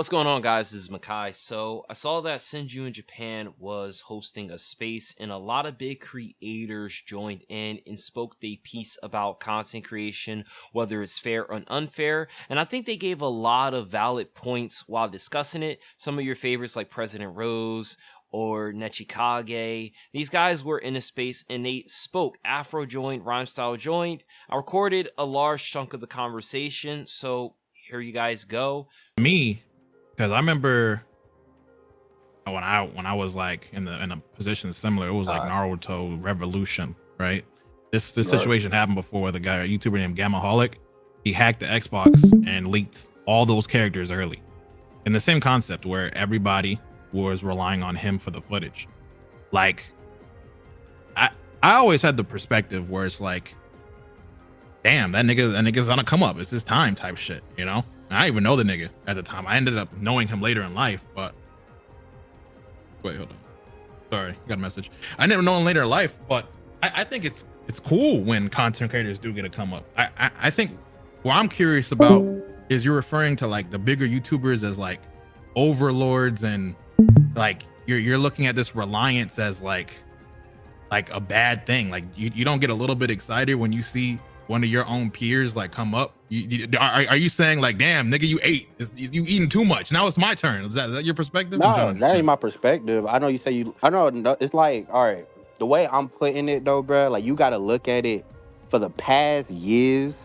What's going on, guys? This is Makai. So, I saw that Senju in Japan was hosting a space, and a lot of big creators joined in and spoke a piece about content creation, whether it's fair or unfair. And I think they gave a lot of valid points while discussing it. Some of your favorites, like President Rose or Nechikage, these guys were in a space and they spoke. Afro joined, rhymestyle joined. I recorded a large chunk of the conversation, so here you guys go. Me, because I remember when I was like in a position similar, it was like Naruto Revolution, right? This situation happened before with a guy, a YouTuber named Gamaholic. He hacked the Xbox and leaked all those characters early. In the same concept where everybody was relying on him for the footage. Like I always had the perspective where it's like, damn, that nigga's gonna come up. It's his time type shit, you know? And I didn't even know the nigga at the time. I ended up knowing him later in life, but wait, hold on. Sorry, got a message. I never know him later in life, but I think it's cool when content creators do get a come up. I think what I'm curious about is you're referring to like the bigger YouTubers as like overlords, and like you're looking at this reliance as like a bad thing. Like you don't get a little bit excited when you see one of your own peers like come up. Are you saying like, damn nigga, you ate, you eating too much, now it's my turn? Is that your perspective? No, that ain't my perspective. I know you say you. I know it's like, all right. The way I'm putting it though, bro, like you got to look at it. For the past years,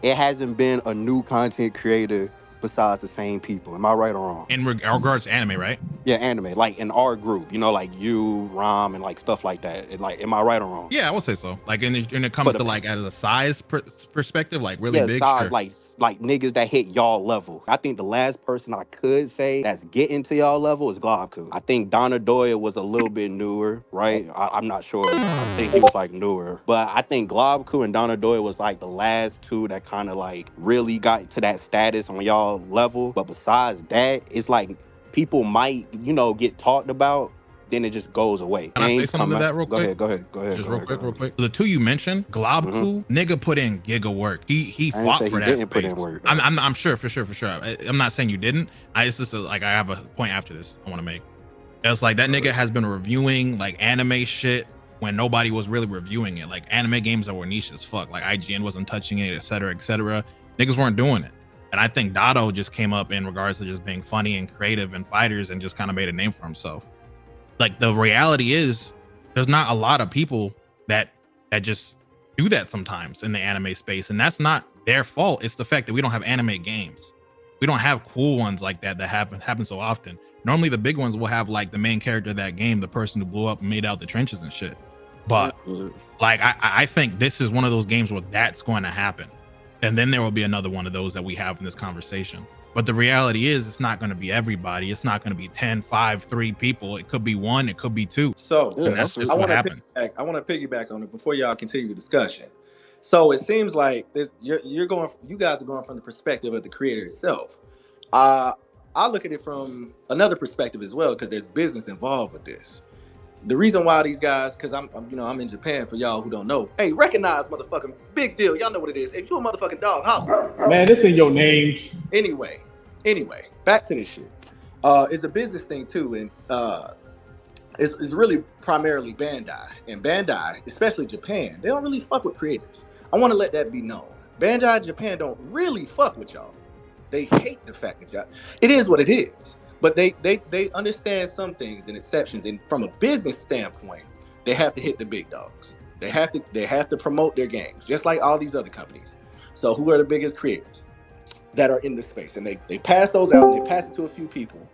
it hasn't been a new content creator besides the same people. Am I right or wrong? In regards to anime, right? Yeah, anime. Like in our group, you know, like you, Rom, and like stuff like that. And like, am I right or wrong? Yeah, I would say so. Like, and it comes to like as a size perspective, like really big. Size, sure. Like niggas that hit y'all level. I think the last person I could say that's getting to y'all level is Globku. I think Donna Doyle was a little bit newer, right? I'm not sure. I think he was like newer. But I think Globku and Donna Doyle was like the last two that kind of like really got to that status on y'all level. But besides that, it's like people might, you know, get talked about, then it just goes away. Can I say something to that real quick? Go ahead. Just real quick. The two you mentioned, Globku, nigga put in giga work. He fought for that space. Put in work, I'm sure, for sure. I'm not saying you didn't. It's just like I have a point after this I want to make. It's like that nigga has been reviewing like anime shit when nobody was really reviewing it. Like anime games that were niche as fuck. Like IGN wasn't touching it, etc., etc. Niggas weren't doing it. And I think Dado just came up in regards to just being funny and creative and fighters and just kind of made a name for himself. Like the reality is there's not a lot of people that just do that sometimes in the anime space, and that's not their fault. It's the fact that we don't have anime games. We don't have cool ones like that happen so often. Normally the big ones will have like the main character of that game, the person who blew up and made out the trenches and shit. But like I think this is one of those games where that's going to happen, and then there will be another one of those that we have in this conversation. But the reality is it's not going to be everybody. It's not going to be 10, 5, 3 people. It could be 1, it could be 2. So and that's just what happens. I want to piggyback on it before y'all continue the discussion. So it seems like you guys are going from the perspective of the creator itself. I look at it from another perspective as well, because there's business involved with this. The reason why these guys, because I'm in Japan, for y'all who don't know. Hey, recognize, motherfucking big deal. Y'all know what it is. If you a motherfucking dog, holler. Man, this in your name. Anyway, back to this shit. It's the business thing too, and it's really primarily Bandai. And Bandai, especially Japan, they don't really fuck with creators. I want to let that be known. Bandai Japan don't really fuck with y'all. They hate the fact that y'all. It is what it is. But they understand some things and exceptions, and from a business standpoint, they have to hit the big dogs. They have to promote their games, just like all these other companies. So who are the biggest creators that are in the space? And they pass those out, and they pass it to a few people,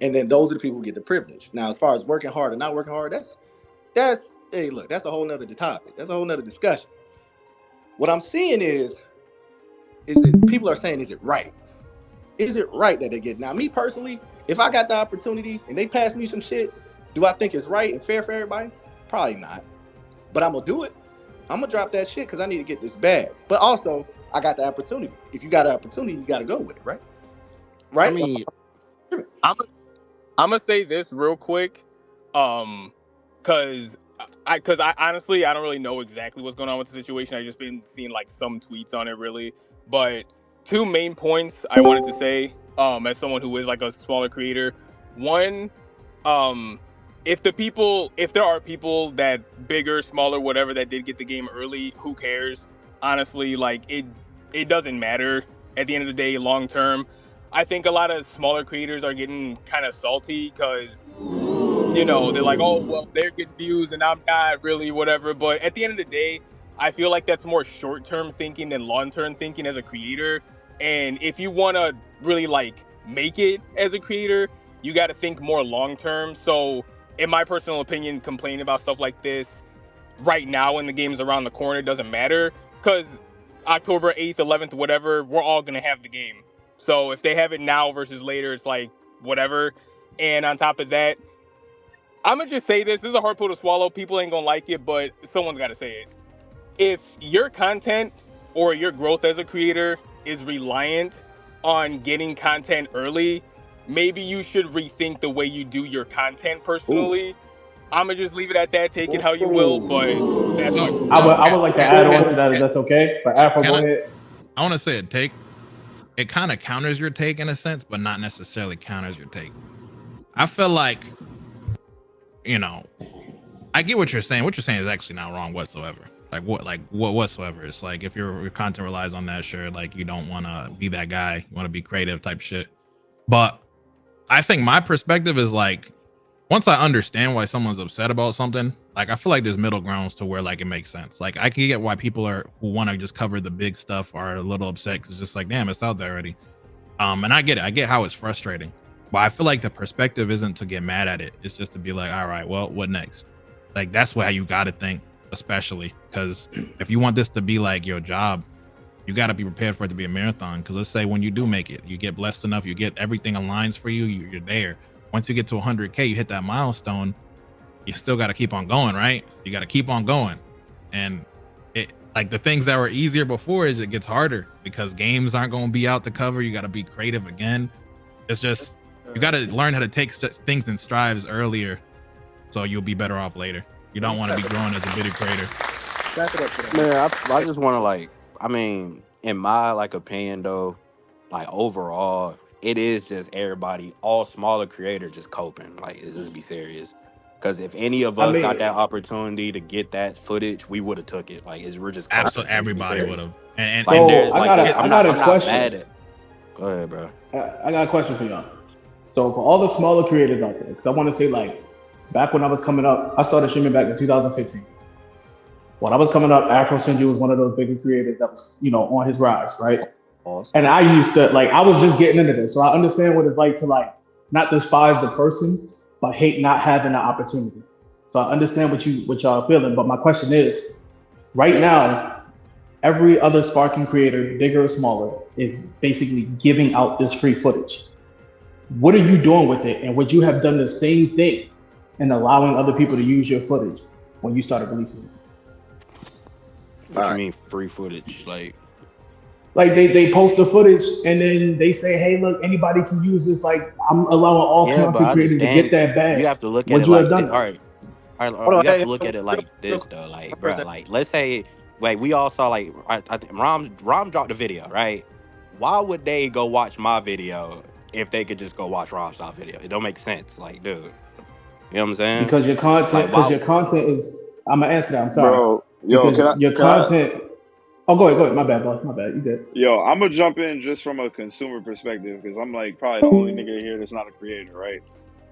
and then those are the people who get the privilege. Now, as far as working hard or not working hard, that's hey, look, that's a whole nother topic. That's a whole nother discussion. What I'm seeing is that people are saying, is it right? Is it right that they get? Now, me personally, if I got the opportunity and they pass me some shit, do I think it's right and fair for everybody? Probably not. But I'm gonna do it. I'm gonna drop that shit because I need to get this bag. But also, I got the opportunity. If you got an opportunity, you got to go with it, right? Right? I mean, I'm gonna say this real quick, because I honestly I don't really know exactly what's going on with the situation. I just been seeing like some tweets on it, really. But 2 main points I wanted to say as someone who is like a smaller creator. One, if there are people that bigger, smaller, whatever, that did get the game early, who cares? Honestly, like it doesn't matter at the end of the day, long term. I think a lot of smaller creators are getting kind of salty because they're like, oh, well, they're getting views and I'm not really, whatever. But at the end of the day, I feel like that's more short term thinking than long term thinking as a creator. And if you want to really like make it as a creator, you got to think more long term. So, in my personal opinion, complaining about stuff like this right now when the game's around the corner doesn't matter, because October 8th, 11th, whatever, we're all going to have the game. So, if they have it now versus later, it's like whatever. And on top of that, I'm gonna just say this. This is a hard pill to swallow. People ain't gonna like it, but someone's got to say it. If your content or your growth as a creator is reliant on getting content early, maybe you should rethink the way you do your content personally. I'm gonna just leave it at that. Take it how you will, but that's my two I would like to add on to that if that's okay. But Afro, go ahead. I want to say a take. It kind of counters your take in a sense, but not necessarily counters your take. I feel like, I get what you're saying. What you're saying is actually not wrong whatsoever. Like what whatsoever. It's like if your content relies on that, sure. Like you don't want to be that guy. You want to be creative type shit. But I think my perspective is like, once I understand why someone's upset about something, like I feel like there's middle grounds to where like it makes sense. Like I can get why people who want to just cover the big stuff are a little upset because it's just like, damn, it's out there already. And I get it. I get how it's frustrating. But I feel like the perspective isn't to get mad at it. It's just to be like, all right, well, what next? Like, that's how you got to think, especially because if you want this to be like your job, you got to be prepared for it to be a marathon. Because let's say when you do make it, you get blessed enough, you get everything aligns for you, you're there. Once you get to 100K, you hit that milestone, you still got to keep on going, right? So you got to keep on going. And it, like the things that were easier before, is it gets harder because games aren't going to be out to cover. You got to be creative again. It's just, you got to learn how to take things in strides earlier, so you'll be better off later. You don't want to be growing as a video creator. Man, I just want to in my opinion though, overall, it is just everybody, all smaller creators just coping. Like, let's just be serious. Because if any of us got that opportunity to get that footage, we would have took it. Like, we're just coping. Absolutely, everybody would have. And so I'm not question. Go ahead, bro. I got a question for y'all. So for all the smaller creators out there, because I want to say, like, back when I was coming up, I started streaming back in 2015. When I was coming up, afrosenju was one of those bigger creators that was, on his rise, right? Awesome. And I used to, I was just getting into this. So I understand what it's like to, not despise the person, but hate not having the opportunity. So I understand what y'all are feeling. But my question is, right now, every other sparking creator, bigger or smaller, is basically giving out this free footage. What are you doing with it? And would you have done the same thing and allowing other people to use your footage when you started releasing it? What do you mean free footage? Like they post the footage and then they say, hey, look, anybody can use this. Like, I'm allowing all content creators to get that bag. You have to look at it like this. All right. You have to look at it like this though. Like, bro, let's say, we all saw, I think Rom dropped the video, right? Why would they go watch my video if they could just go watch rhymestyle video? It don't make sense. Like, dude, you know what I'm saying? Because your content, your content is. I'm gonna answer that. I'm sorry. Bro, your content. Oh, go ahead. My bad, boss. My bad. You good? Yo, I'm gonna jump in just from a consumer perspective because I'm probably the only nigga here that's not a creator, right?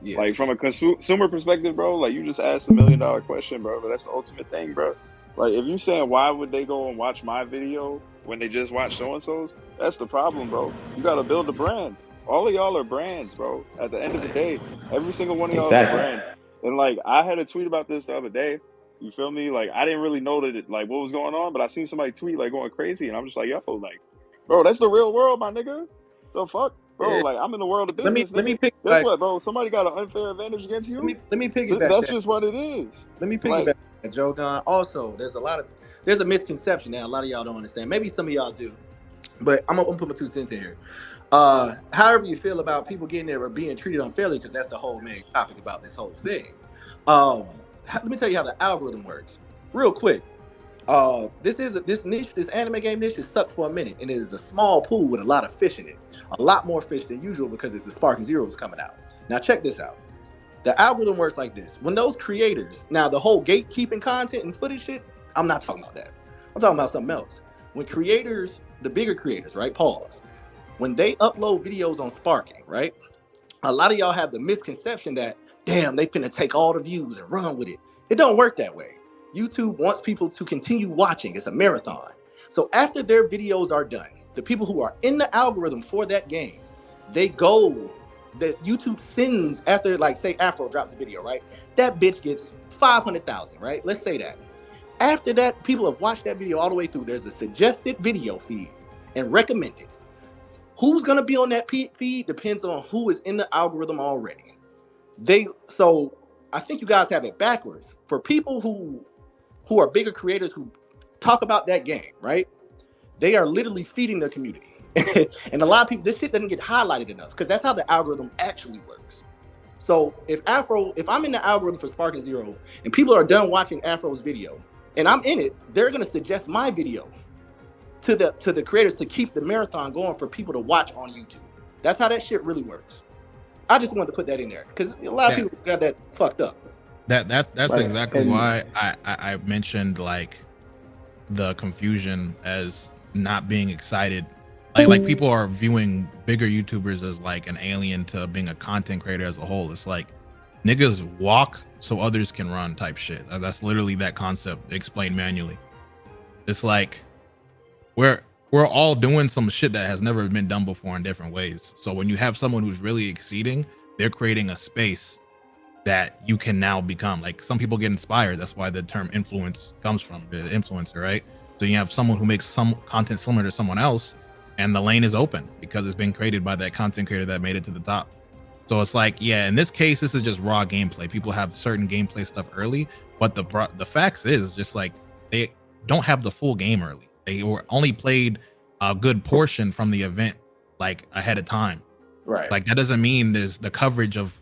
Yeah. From a consumer perspective, bro, you just asked $1 million question, bro. But that's the ultimate thing, bro. If you saying why would they go and watch my video when they just watch so and so's, that's the problem, bro. You gotta build a brand. All of y'all are brands, bro. At the end of the day, every single one of y'all is a brand. And I had a tweet about this the other day. You feel me? I didn't really know that what was going on, but I seen somebody tweet going crazy, and I'm just yo, bro, that's the real world, my nigga. The fuck, bro? I'm in the world of business. Let me pick. Guess what, bro? Somebody got an unfair advantage against you. Let me piggyback. That's just what it is. Let me piggyback, Joe Don. Also, there's a misconception that a lot of y'all don't understand. Maybe some of y'all do, but I'm gonna put my 2 cents in here. However you feel about people getting there or being treated unfairly, because that's the whole main topic about this whole thing. Let me tell you how the algorithm works real quick. This anime game niche is sucked for a minute, and it is a small pool with a lot of fish in it. A lot more fish than usual because it's the Spark Zeros coming out. Now check this out. The algorithm works like this. When those creators, now the whole gatekeeping content and footage shit, I'm not talking about that. I'm talking about something else. When creators, the bigger creators, right? Pause. When they upload videos on Sparking, right? A lot of y'all have the misconception that, damn, they finna take all the views and run with it. It don't work that way. YouTube wants people to continue watching. It's a marathon. So after their videos are done, the people who are in the algorithm for that game, they go, that YouTube sends after, like, say Afro drops a video, right? That bitch gets 500,000, right? Let's say that. After that, people have watched that video all the way through. There's a suggested video feed and recommended. Who's gonna be on that feed depends on who is in the algorithm already. So I think you guys have it backwards. For people who are bigger creators who talk about that game, right? They are literally feeding the community. And a lot of people, this shit doesn't get highlighted enough because that's how the algorithm actually works. So if I'm in the algorithm for Sparking Zero and people are done watching Afro's video and I'm in it, they're gonna suggest my video to the creators to keep the marathon going for people to watch on YouTube. That's how that shit really works. I just wanted to put that in there because a lot of people got that fucked up. That's exactly why I mentioned like the confusion as not being excited. Like people are viewing bigger YouTubers as like an alien to being a content creator as a whole. It's like niggas walk so others can run type shit. That's literally that concept explained manually. It's like we're all doing some shit that has never been done before in different ways. So when you have someone who's really exceeding, they're creating a space that you can now become. Like some people get inspired. That's why the term influence comes from the influencer, right? So you have someone who makes some content similar to someone else, and the lane is open because it's been created by that content creator that made it to the top. So it's like, yeah, in this case, this is just raw gameplay. People have certain gameplay stuff early, but the facts is just like they don't have the full game early. They were only played a good portion from the event like ahead of time. Right. Like that doesn't mean there's the coverage of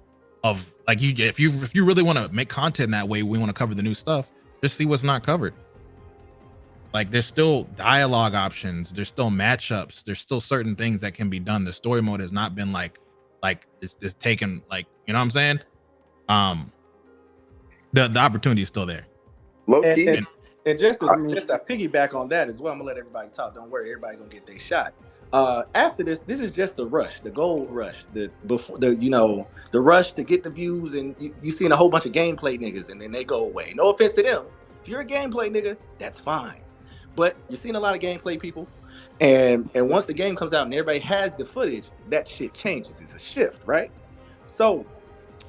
like if you really want to make content that way, we want to cover the new stuff. Just see what's not covered. Like there's still dialogue options, there's still matchups, there's still certain things that can be done. The story mode has not been like it's taken, like, you know what I'm saying? The opportunity is still there. Low key. And just to piggyback on that as well, I'm gonna let everybody talk. Don't worry, everybody gonna get their shot. After this is just the rush, the gold rush, the rush to get the views, and you seeing a whole bunch of gameplay niggas, and then they go away. No offense to them. If you're a gameplay nigga, that's fine. But you're seeing a lot of gameplay people, and once the game comes out and everybody has the footage, that shit changes. It's a shift, right? So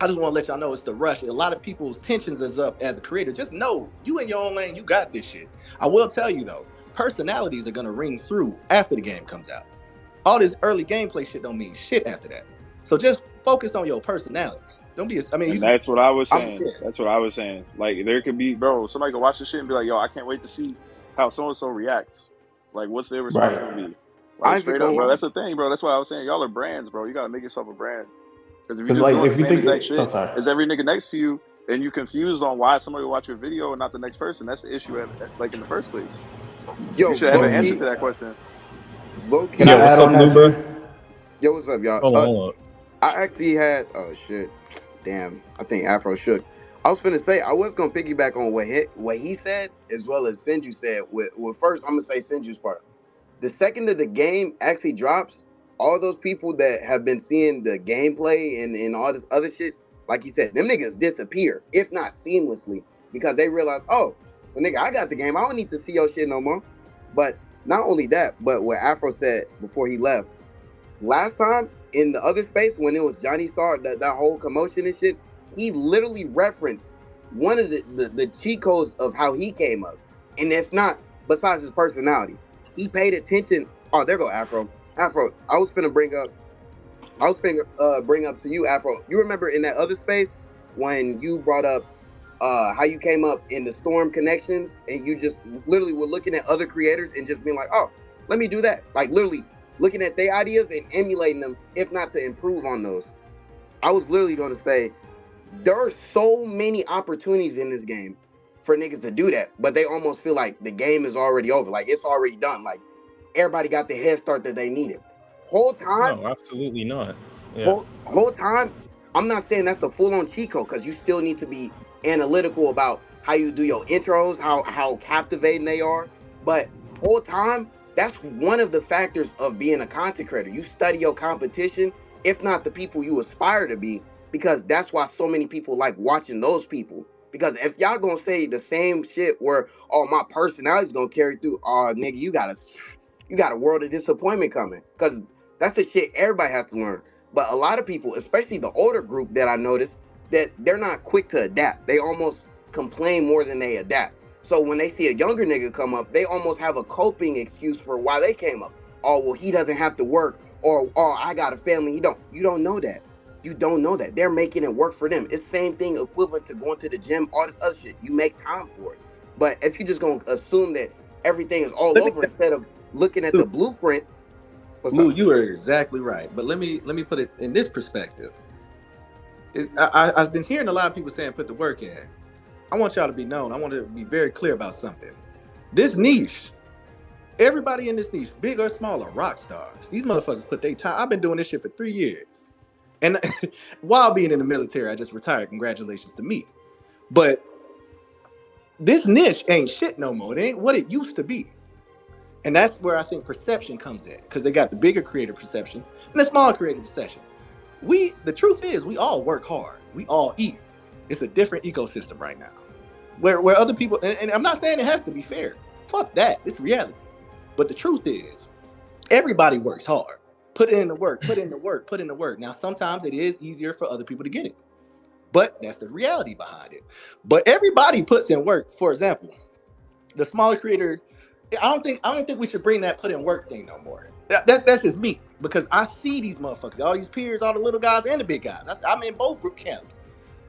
I just want to let y'all know it's the rush. A lot of people's tensions is up as a creator. Just know you in your own lane, you got this shit. I will tell you though, personalities are gonna ring through after the game comes out. All this early gameplay shit don't mean shit after that. So just focus on your personality. Don't be. That's what I was saying. That's what I was saying. Like there could be, bro, somebody could watch this shit and be like, yo, I can't wait to see how so and so reacts. Like, what's their response gonna be? Like, straight up, bro. That's the thing, bro. That's why I was saying y'all are brands, bro. You gotta make yourself a brand. Because if you just doing the same exact shit as every nigga next to you, and you confused on why somebody will watch your video and not the next person, that's the issue. Like in the first place, you should have an answer to that question. Can I add on that too? Yo, what's up, y'all? Hold on. I actually had shit. Damn, I think Afro shook. I was finna say I was gonna piggyback on what he said as well as Senju said. With first, I'm gonna say Senju's part. The second that the game actually drops, all those people that have been seeing the gameplay and all this other shit, like you said, them niggas disappear, if not seamlessly, because they realize, oh, well, nigga, I got the game. I don't need to see your shit no more. But not only that, but what Afro said before he left, last time in the other space when it was Johnny Star, that whole commotion and shit, he literally referenced one of the cheat codes of how he came up. And if not, besides his personality, he paid attention. Oh, there go Afro. Afro, I was finna bring up to you, Afro. You remember in that other space when you brought up how you came up in the Storm connections and you just literally were looking at other creators and just being like, oh, let me do that. Like literally looking at their ideas and emulating them, if not to improve on those. I was literally going to say, there are so many opportunities in this game for niggas to do that, but they almost feel like the game is already over, like it's already done, like everybody got the head start that they needed. Whole time, No, absolutely not. Yeah. whole time, I'm not saying that's the full-on cheat code, because you still need to be analytical about how you do your intros, how captivating they are. But whole time, that's one of the factors of being a content creator. You study your competition, if not the people you aspire to be, because that's why so many people like watching those people. Because if y'all gonna say the same shit where, oh, my personality's gonna carry through, oh, nigga, you got a world of disappointment coming. Because that's the shit everybody has to learn. But a lot of people, especially the older group that I noticed, that they're not quick to adapt. They almost complain more than they adapt. So when they see a younger nigga come up, they almost have a coping excuse for why they came up. Oh, well, he doesn't have to work. Or, oh, I got a family. You don't know that. You don't know that. They're making it work for them. It's the same thing equivalent to going to the gym, all this other shit. You make time for it. But if you just gonna assume that everything is all over instead of looking at the blueprint. Lou, you are exactly right. But let me put it in this perspective. I've been hearing a lot of people saying put the work in. I want y'all to be known. I want to be very clear about something. This niche, everybody in this niche, big or small, are rock stars. These motherfuckers put their time. I've been doing this shit for 3 years. And while being in the military, I just retired. Congratulations to me. But this niche ain't shit no more. It ain't what it used to be. And that's where I think perception comes in, because they got the bigger creative perception and the smaller creative perception. The truth is, we all work hard. We all eat. It's a different ecosystem right now, where other people, and I'm not saying it has to be fair. Fuck that. It's reality. But the truth is, everybody works hard. Put in the work, put in the work, put in the work. Now, sometimes it is easier for other people to get it, but that's the reality behind it. But everybody puts in work. For example, the smaller creator, I don't think we should bring that put in work thing no more. That's just me, because I see these motherfuckers, all these peers, all the little guys and the big guys. I'm in both group camps.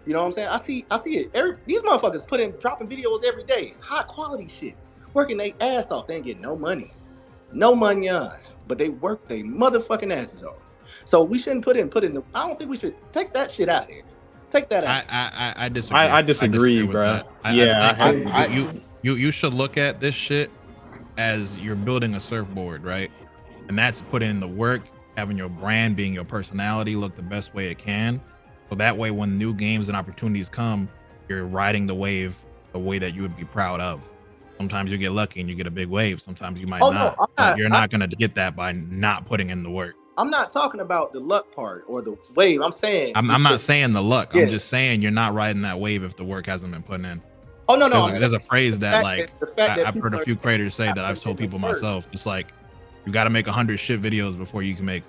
You know what I'm saying? I see it. These motherfuckers dropping videos every day, high quality shit, working their ass off. They ain't getting no money, but they work their motherfucking asses off. So we shouldn't put in the. I don't think we should take that shit out of there. Take that out. I disagree. I disagree, bro. You should look at this shit as you're building a surfboard, right? And that's putting in the work, having your brand, being your personality look the best way it can. So that way, when new games and opportunities come, you're riding the wave the way that you would be proud of. Sometimes you get lucky and you get a big wave. Sometimes you might not. No, you're not going to get that by not putting in the work. I'm not talking about the luck part or the wave. I'm saying I'm not saying the luck. Yeah. I'm just saying you're not riding that wave if the work hasn't been put in. Oh no, There's a phrase that I've heard a few creators say that I've told people myself. It's like you got to make 100 shit videos before you can make,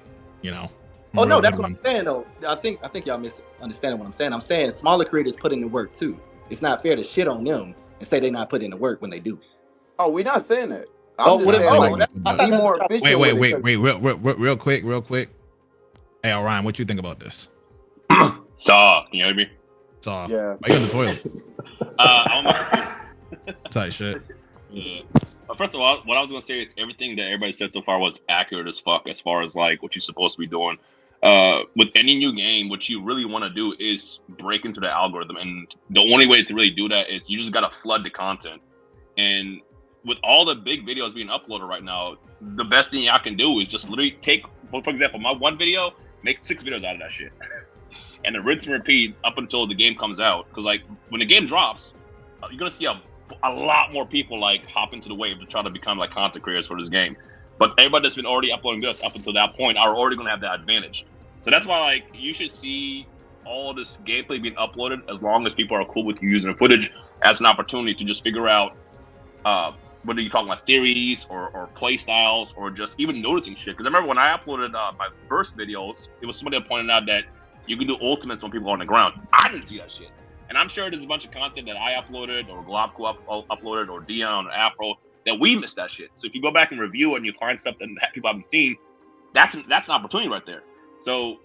Oh no, that's what I'm saying though. I think y'all misunderstanding what I'm saying. I'm saying smaller creators put in the work too. It's not fair to shit on them and say they're not putting in the work when they do. Oh, we're not saying that. Be more efficient. Wait, real quick. Hey, Ryan, what you think about this? Saw, can you hear me? Saw. Yeah. Are you in the toilet? Tight shit. Yeah. First of all, what I was gonna say is everything that everybody said so far was accurate as fuck, as far as like what you're supposed to be doing. With any new game, what you really want to do is break into the algorithm, and the only way to really do that is you just gotta flood the content. And with all the big videos being uploaded right now, the best thing I can do is just literally take, for example, my one video, make 6 videos out of that shit, and then rinse and repeat up until the game comes out. Because like when the game drops, you're gonna see a lot more people like hop into the wave to try to become like content creators for this game. But everybody that's been already uploading videos up until that point are already gonna have that advantage. So that's why like you should see all this gameplay being uploaded as long as people are cool with you using the footage as an opportunity to just figure out whether you're talking about theories or play styles or just even noticing shit. Because I remember when I uploaded my first videos, it was somebody that pointed out that you can do ultimates when people are on the ground. I didn't see that shit. And I'm sure there's a bunch of content that I uploaded or Globco uploaded or Dion or Afro that we missed that shit. So if you go back and review and you find stuff that people haven't seen, that's an opportunity right there. So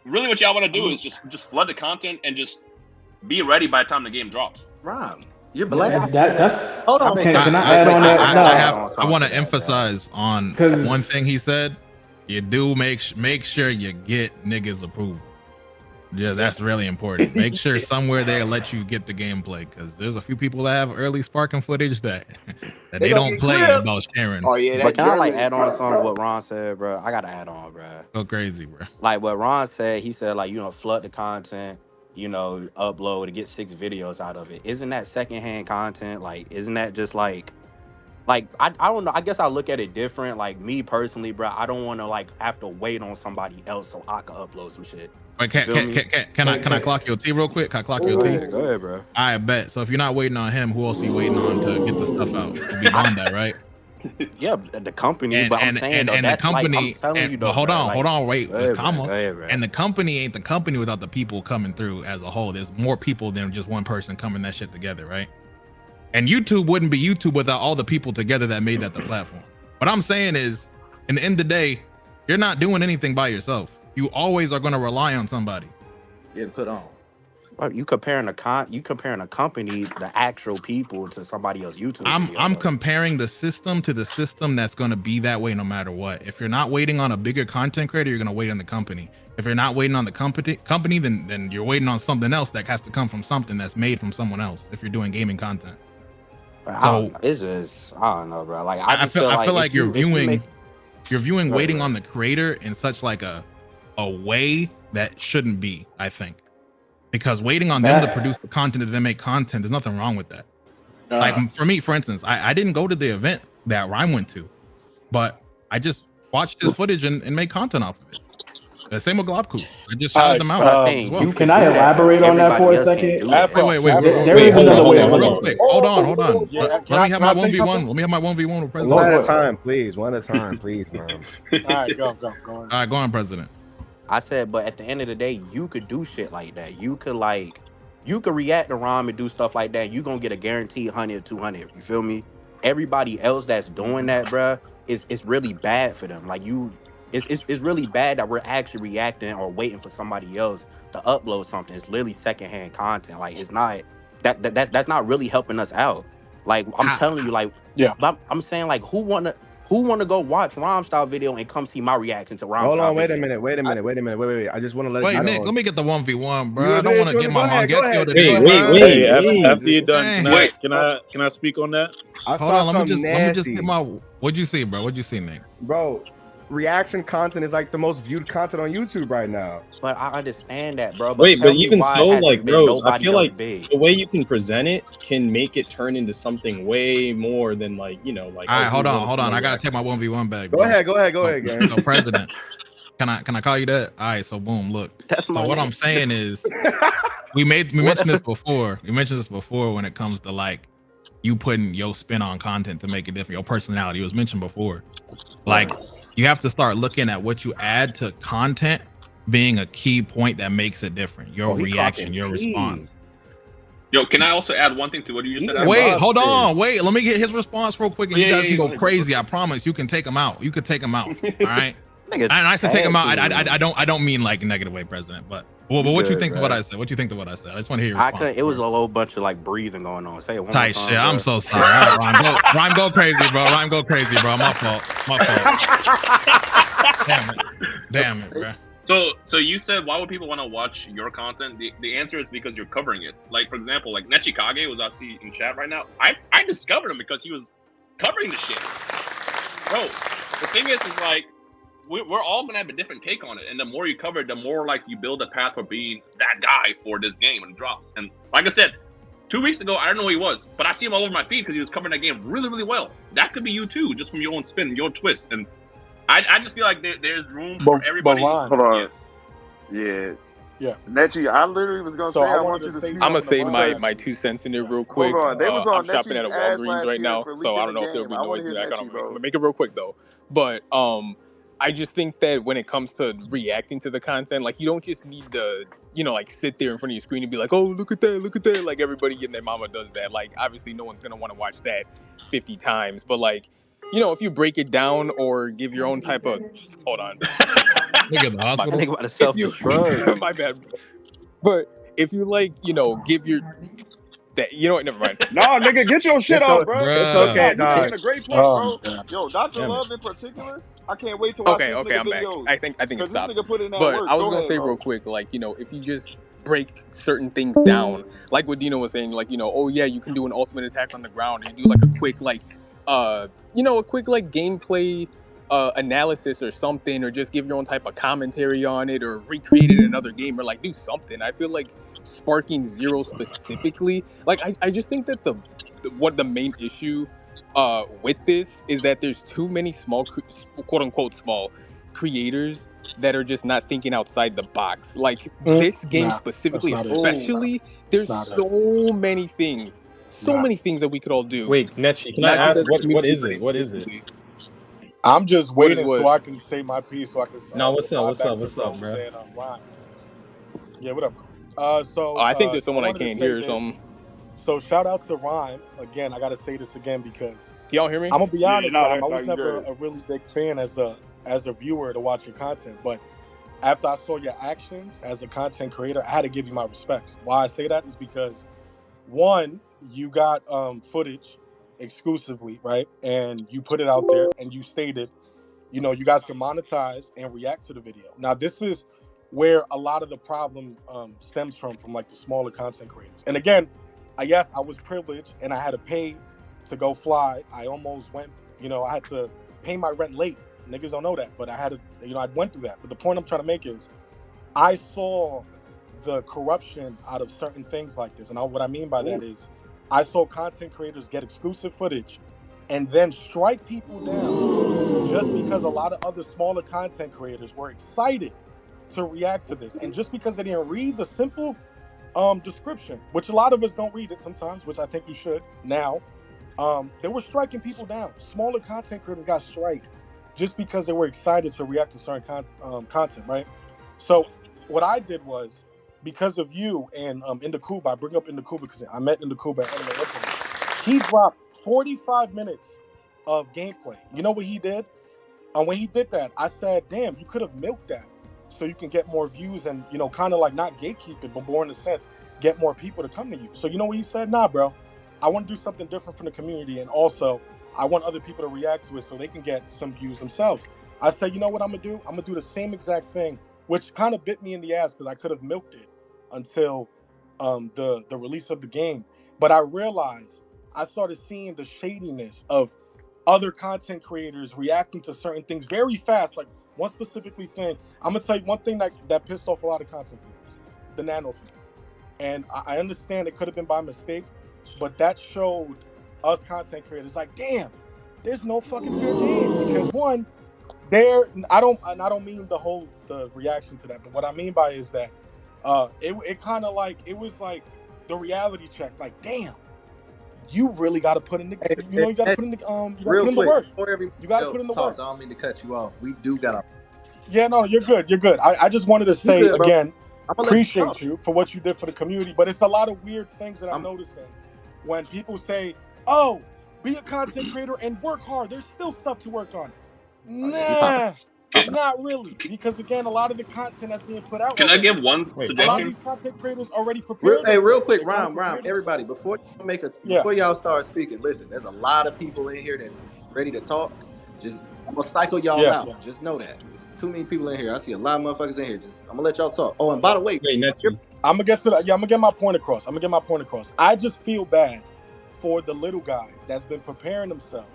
really what y'all want to do is just flood the content and just be ready by the time the game drops. Rob, you're black. That's hold on. Can I add on that? I want to emphasize on one thing he said. You do make sure you get niggas approval. Yeah, that's really important. Make sure somewhere there let you get the gameplay, because there's a few people that have early sparking footage that they gonna don't get play clipped. about sharing. Oh yeah, But that can I like German add on to truck, something bro. what Ron said, bro? I gotta add on, bro. Go crazy, bro. Like what Ron said, he said like flood the content, upload to get 6 videos out of it. Isn't that secondhand content? Like, isn't that just I don't know. I guess I look at it different. Like me personally, bro, I don't want to like have to wait on somebody else so I can upload some shit. Wait, You feel me? can I clock your T real quick? Can I clock your Go T? ahead, bro. I bet. So if you're not waiting on him, who else are you waiting on to get the stuff out? It'd be Bondi, right? Yeah, the company, And but I'm saying though, the that's company. like, I'm telling you though, but hold bro, on, like, wait, go ahead, comma. Go ahead, bro. And the company ain't the company without the people coming through as a whole. There's more people than just one person coming that shit together, right? And YouTube wouldn't be YouTube without all the people together that made that the platform. What I'm saying is, in the end of the day, you're not doing anything by yourself. You always are going to rely on somebody. Getting put on. Bro, you comparing a company, the actual people, to somebody else YouTube video. I'm though. comparing the system to the system that's going to be that way no matter what. If you're not waiting on a bigger content creator, you're going to wait on the company. If you're not waiting on the company, then you're waiting on something else that has to come from something that's made from someone else. If you're doing gaming content. So it's just, I don't know, bro. Like I feel like you're viewing Go waiting ahead, on the creator in such like a way that shouldn't be, I think. Because waiting on them to produce the content that they make content, there's nothing wrong with that. Like for me, for instance, I didn't go to the event that Rhyme went to, but I just watched his footage and made content off of it. The same with Globku. I just shouted them out as well. Can I elaborate on that for a second? Wait. There is another way of real quick. Hold on. Yeah, Let me have my 1v1. Let me have my 1v1 with President. One at a time, please. One at a time, please, man. All right, go on. All right, go on, President. I said, but at the end of the day, you could do shit like that. You could react to Rom and do stuff like that. You gonna get a guaranteed 100 or 200. You feel me? Everybody else that's doing that, bruh, it's really bad for them. Like it's really bad that we're actually reacting or waiting for somebody else to upload something. It's literally secondhand content. Like it's not that's not really helping us out. Like I'm telling you, like yeah, I'm saying like who wanna go watch rhymestyle video and come see my reaction to rhymestyle? Hold on, wait a video? minute. I just want to let Wait, you know. Nick, let me get the 1v1, bro. I don't want to get my Mangekyo to Wait, do it. wait. After you're done, can I speak on that? Hold on, let me just get my. What'd you see, bro? What'd you see, Nick? Bro, reaction content is like the most viewed content on YouTube right now. But I understand that, bro. Wait, but even so, like, bros, I nobody feel like big? the way you can present it can make it turn into something way more than like, like. All right, hold on. I gotta take my 1v1 back. Go ahead, gang. So, President, can I call you that? All right, so boom, look. So what I'm saying is, we mentioned this before. We mentioned this before when it comes to like you putting your spin on content to make it different. Your personality was mentioned before. Like you have to start looking at what you add to content being a key point that makes it different. Your reaction, your response. Yo, can I also add one thing to what you just said? Wait, hold on. Wait, let me get his response real quick, and you guys can go crazy. I promise you can take him out. You could take him out. All right. And I said take him out. I don't mean like a negative way, President. But what you think of what I said? What you think of what I said? I just want to hear your response. It was a little bunch of like breathing going on. Say it one tight more time, shit. bro. I'm so sorry. Rhyme go crazy, bro. Rhyme go crazy, bro. My fault. Damn it, bro. So you said why would people want to watch your content? The answer is because you're covering it. Like for example, like Nechikage was actually in chat right now. I discovered him because he was covering the shit. Bro, the thing is like we're all gonna have a different take on it, and the more you cover it, the more like you build a path for being that guy for this game when it drops. And like I said, 2 weeks ago I don't know who he was, but I see him all over my feed because he was covering that game really, really well. That could be you too, just from your own spin, your twist. And I just feel like there's room for everybody. Hold on. Yeah. Nechi, I literally was gonna say I want you to speak. I'm gonna say my 2 cents in there real quick. Hold on. They was on I'm shopping at a Nechi's ass Walgreens last right year now, for so I don't leaking know the if there'll be game. I wanna noise in hear the background. Nechi, I'm bro. gonna make it real quick though. But I just think that when it comes to reacting to the content, like you don't just need to, like sit there in front of your screen and be like, oh, look at that. Like everybody and their mama does that. Like obviously no one's gonna want to watch that 50 times. But like, if you break it down or give your own type of, hold on. Look at the hospital. My bad. But if you give your that never mind. No, nigga, get your shit off, bro. It's okay, You're dog. making a great point, bro. Yo, Dr. Love in particular, I can't wait to watch Okay, this okay, nigga I'm back. videos. I think it Because this stopped. nigga put in that But work. I was Go gonna ahead, say bro. real quick, like, you know, if you just break certain things down, like what Dino was saying, like, you know, oh yeah, you can do an ultimate attack on the ground, and you do like a quick like a quick like gameplay analysis or something, or just give your own type of commentary on it, or recreate it in another game, or like do something. I feel like Sparking Zero specifically, like I just think that what the main issue with this is that there's too many small quote unquote small creators that are just not thinking outside the box. Like this game Nah, that's specifically, not it. especially, It's there's not it. so many things Nah. that we could all do. Wait, Netchi, can I Not just ask as a what community, is but it? What is it? individually. I'm just What is waiting what? so I can say my piece so I can No, what's up? reply What's back up? to What's bros up, bro? and Rhyme. Yeah, what up, bro? Oh, I think there's I someone I wanted to can't say hear or this. something. So shout out to Rhyme. Again, I gotta say this again because Can y'all hear me? I'm gonna be honest, Rhyme. I was you never good. a really big fan as a viewer to watch your content, but after I saw your actions as a content creator, I had to give you my respects. Why I say that is because one, you got footage exclusively, right? And you put it out there and you stated, you know, you guys can monetize and react to the video. Now, this is where a lot of the problem stems from like the smaller content creators. And again, yes, I was privileged and I had to pay to go fly. I almost went, you know, I had to pay my rent late. Niggas don't know that, but I had to, you know, I went through that. But the point I'm trying to make is I saw the corruption out of certain things like this. And what I mean by that is I saw content creators get exclusive footage and then strike people down just because a lot of other smaller content creators were excited to react to this. And just because they didn't read the simple description, which a lot of us don't read it sometimes, which I think you should now, they were striking people down. Smaller content creators got strike just because they were excited to react to certain content, right? So what I did was, because of you and Indakuba, I bring up Indakuba because I met Indakuba at Anime Infinite. He dropped 45 minutes of gameplay. You know what he did? And when he did that, I said, damn, you could have milked that so you can get more views and, you know, kind of like not gatekeep it, but more in a sense, get more people to come to you. So you know what he said? Nah, bro, I want to do something different from the community. And also, I want other people to react to it so they can get some views themselves. I said, you know what I'm going to do? I'm going to do the same exact thing, which kind of bit me in the ass because I could have milked it until the release of the game. But I realized I started seeing the shadiness of other content creators reacting to certain things very fast. Like one specifically thing, I'm gonna tell you one thing that pissed off a lot of content creators, the nano thing. And I understand it could have been by mistake, but that showed us content creators like, damn, there's no fucking fair game. Because one, I don't mean the reaction to that, but what I mean by is that it kind of like it was like the reality check, like, damn, you really got to put in the, you know, you got to put in the, you got to put in the work. Before everybody you got to put in the work. I don't mean to cut you off. We do got to. Yeah, no, you're good. You're good. I just wanted to say good, again, appreciate you for what you did for the community, but it's a lot of weird things that I'm noticing when people say, "Oh, be a content creator and work hard." There's still stuff to work on. Nah. Not really, because again, a lot of the content that's being put out. Can I give one suggestion? A lot of these content creators already prepared. Real quick, Rhyme, everybody, before y'all start speaking, listen, there's a lot of people in here that's ready to talk. Just I'm gonna cycle y'all out. Yeah. Just know that there's too many people in here. I see a lot of motherfuckers in here. Just I'm gonna let y'all talk. Oh, and by the way, I'm gonna get to that. Yeah, I'm gonna get my point across. I just feel bad for the little guy that's been preparing himself,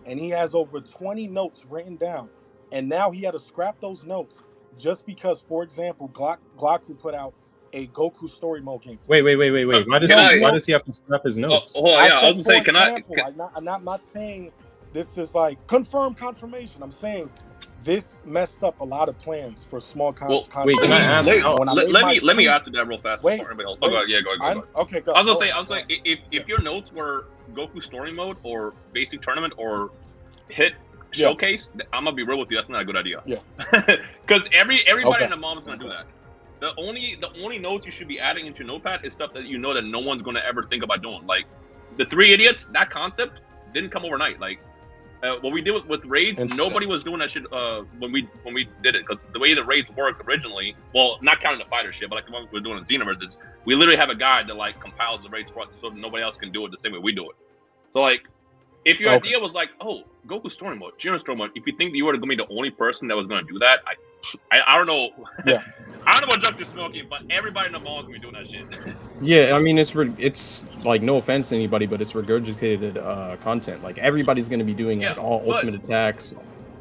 and he has over 20 notes written down. And now he had to scrap those notes just because, for example, Glocku put out a Goku story mode game. Wait. Why does he have to scrap his notes? I was gonna say, I'm not saying this is like confirmation. I'm saying this messed up a lot of plans for small content. Wait, can I ask? Let me add to that real fast. Wait, go ahead. Okay, go. I was gonna say, if your notes were Goku story mode or basic tournament or hit showcase, I'm gonna be real with you. That's not a good idea. Yeah, because everybody and the mom is gonna do that. The only notes you should be adding into Notepad is stuff that you know that no one's gonna ever think about doing. Like the Three Idiots, that concept didn't come overnight. Like what we did with raids, nobody was doing that shit when we did it, because the way the raids work originally, well, not counting the fighter shit, but like the one we're doing in Xenoverse, is we literally have a guy that like compiles the raids for us so nobody else can do it the same way we do it. So like, If your idea was like, oh, go to story mode, general story mode, if you think that you were going to be the only person that was going to do that, I don't know. Yeah. I don't know what drugs you're smoking, but everybody in the mall is going to be doing that shit. Yeah, I mean, it's like, no offense to anybody, but it's regurgitated content. Like, everybody's going to be doing like all ultimate attacks.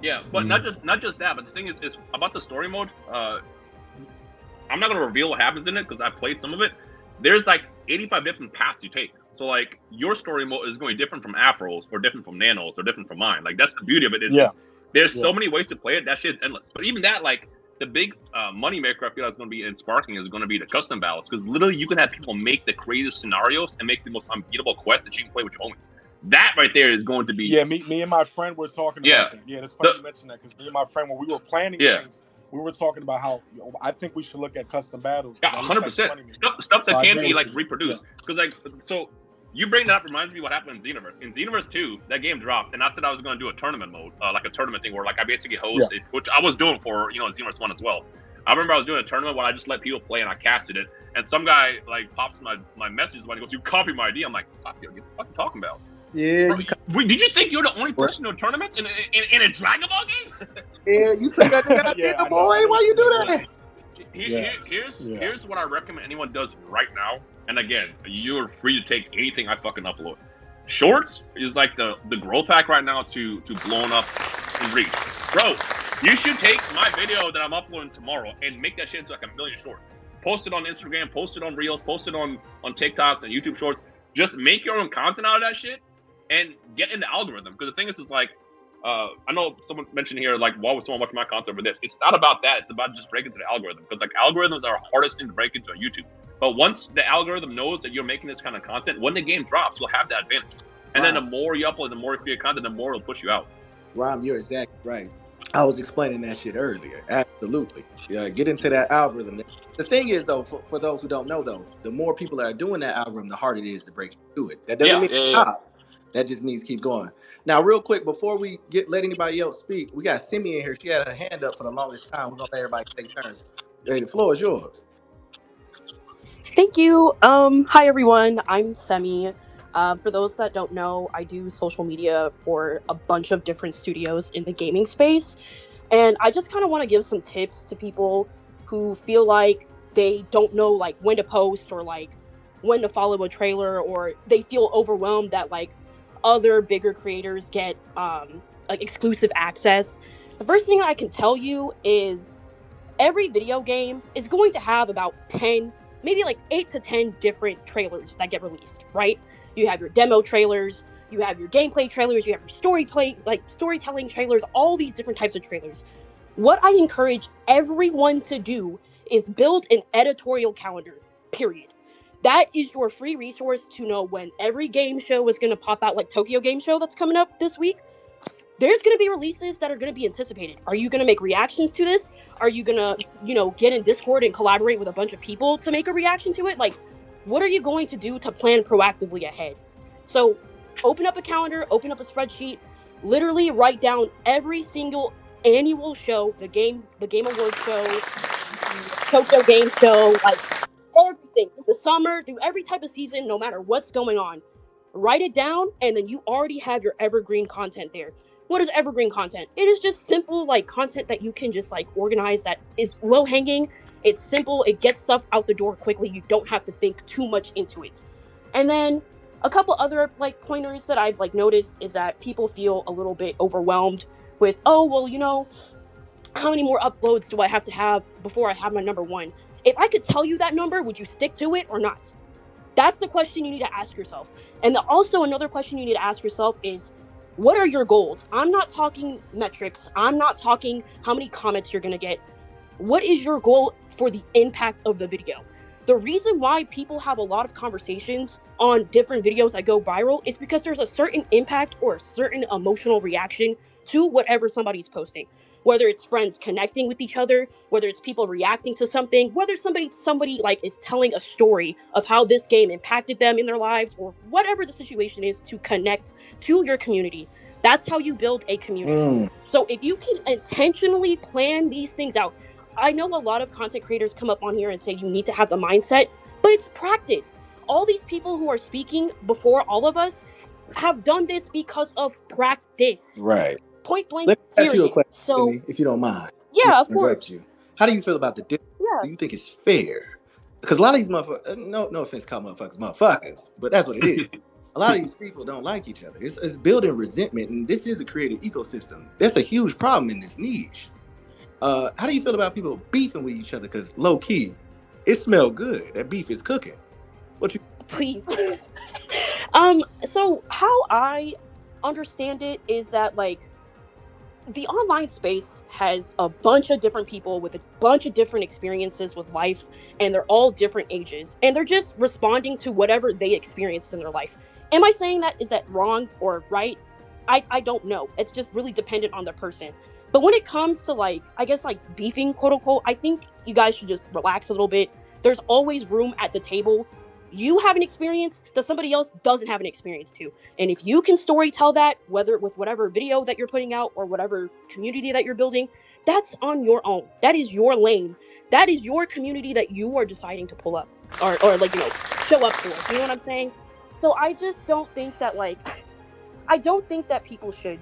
Yeah, but not just that. But the thing is about the story mode. I'm not going to reveal what happens in it because I played some of it. There's like 85 different paths you take. So like your story mode is going to be different from Afro's or different from Nano's or different from mine. Like that's the beauty of it. There's so many ways to play it. That shit's endless. But even that, like the big money maker I feel that's going to be in Sparking is going to be the custom battles, because literally you can have people make the craziest scenarios and make the most unbeatable quests that you can play with your homies. That right there is going to be me and my friend were talking about that. Yeah, it's funny you mentioned that, because me and my friend, when we were planning things, we were talking about how I think we should look at custom battles. 100%. Stuff that can't be like reproduced. Because like so. You bring that up reminds me what happened in Xenoverse. In Xenoverse 2, that game dropped, and I said I was going to do a tournament mode, like a tournament thing where like I basically host it, which I was doing for Xenoverse 1 as well. I remember I was doing a tournament where I just let people play and I casted it, and some guy like pops my messages when he goes, "You copied my idea." I'm like, "Fuck you, what are you fucking talking about?" Yeah. Wait, did you think you're the only person in a tournament in a Dragon Ball game? Yeah, you took that nigga idea, boy. Why you do that? Here's what I recommend anyone does right now. And again, you're free to take anything I fucking upload. Shorts is like the growth hack right now to blowing up in reach. Bro, you should take my video that I'm uploading tomorrow and make that shit into like 1 million shorts. Post it on Instagram, post it on Reels, post it on TikToks and YouTube Shorts. Just make your own content out of that shit and get in the algorithm. Because the thing is like, I know someone mentioned here, like, why would someone watch my content over this? It's not about that. It's about just breaking into the algorithm. Because like algorithms are the hardest thing to break into on YouTube. But once the algorithm knows that you're making this kind of content, when the game drops, you'll have that advantage. And then the more you upload, the more you create content, the more it'll push you out. Rom, you're exactly right. I was explaining that shit earlier. Absolutely. Yeah, get into that algorithm. The thing is, though, for those who don't know, though, the more people that are doing that algorithm, the harder it is to break into it. That doesn't mean stop. That just means keep going. Now, real quick, before we let anybody else speak, we got Simi in here. She had her hand up for the longest time. We're going to let everybody take turns. Hey, the floor is yours. Thank you. Hi, everyone. I'm Semi. For those that don't know, I do social media for a bunch of different studios in the gaming space. And I just kind of want to give some tips to people who feel like they don't know like when to post or like when to follow a trailer, or they feel overwhelmed that like other bigger creators get like exclusive access. The first thing I can tell you is every video game is going to have about 10, maybe like 8 to 10 different trailers that get released, right? You have your demo trailers, you have your gameplay trailers, you have your storytelling trailers, all these different types of trailers. What I encourage everyone to do is build an editorial calendar, period. That is your free resource to know when every game show is going to pop out, like Tokyo Game Show that's coming up this week. There's going to be releases that are going to be anticipated. Are you going to make reactions to this? Are you going to, get in Discord and collaborate with a bunch of people to make a reaction to it? Like, what are you going to do to plan proactively ahead? So open up a calendar, open up a spreadsheet, literally write down every single annual show, the Game Awards show, the Tokyo Game Show, like everything, the summer, through every type of season, no matter what's going on. Write it down, and then you already have your evergreen content there. What is evergreen content? It is just simple like content that you can just like organize, that is low hanging. It's simple. It gets stuff out the door quickly. You don't have to think too much into it. And then a couple other like pointers that I've like noticed is that people feel a little bit overwhelmed with, oh, well, how many more uploads do I have to have before I have my number one? If I could tell you that number, would you stick to it or not? That's the question you need to ask yourself. And also another question you need to ask yourself is, what are your goals? I'm not talking metrics. I'm not talking how many comments you're going to get. What is your goal for the impact of the video? The reason why people have a lot of conversations on different videos that go viral is because there's a certain impact or a certain emotional reaction to whatever somebody's posting. Whether it's friends connecting with each other, whether it's people reacting to something, whether somebody like is telling a story of how this game impacted them in their lives, or whatever the situation is, to connect to your community. That's how you build a community. So if you can intentionally plan these things out, I know a lot of content creators come up on here and say you need to have the mindset, but it's practice. All these people who are speaking before all of us, have done this because of practice. Right. Point blank. Let me ask you a Period. question, So Timmy, if you don't mind. yeah, of Interrupt course. you. How do you feel about the difference? Yeah. Do you think it's fair? Because a lot of these motherfuckers, no offense to call motherfuckers, but that's what it is. A lot of these people don't like each other. It's building resentment, and this is a creative ecosystem. That's a huge problem in this niche. How do you feel about people beefing with each other? Because low key, it smells good. That beef is cooking. What you? Please. So how I understand it is that like the online space has a bunch of different people with a bunch of different experiences with life, and they're all different ages, and they're just responding to whatever they experienced in their life. Am I saying that is that wrong or right? I don't know. It's just really dependent on the person. But when it comes to like, I guess like beefing, quote unquote, I think you guys should just relax a little bit. There's always room at the table. You have an experience that somebody else doesn't have an experience to. And if you can story tell that, whether with whatever video that you're putting out or whatever community that you're building, that's on your own. That is your lane. That is your community that you are deciding to pull up or like, you know, show up for. You know what I'm saying? So I just don't think that like, I don't think that people should,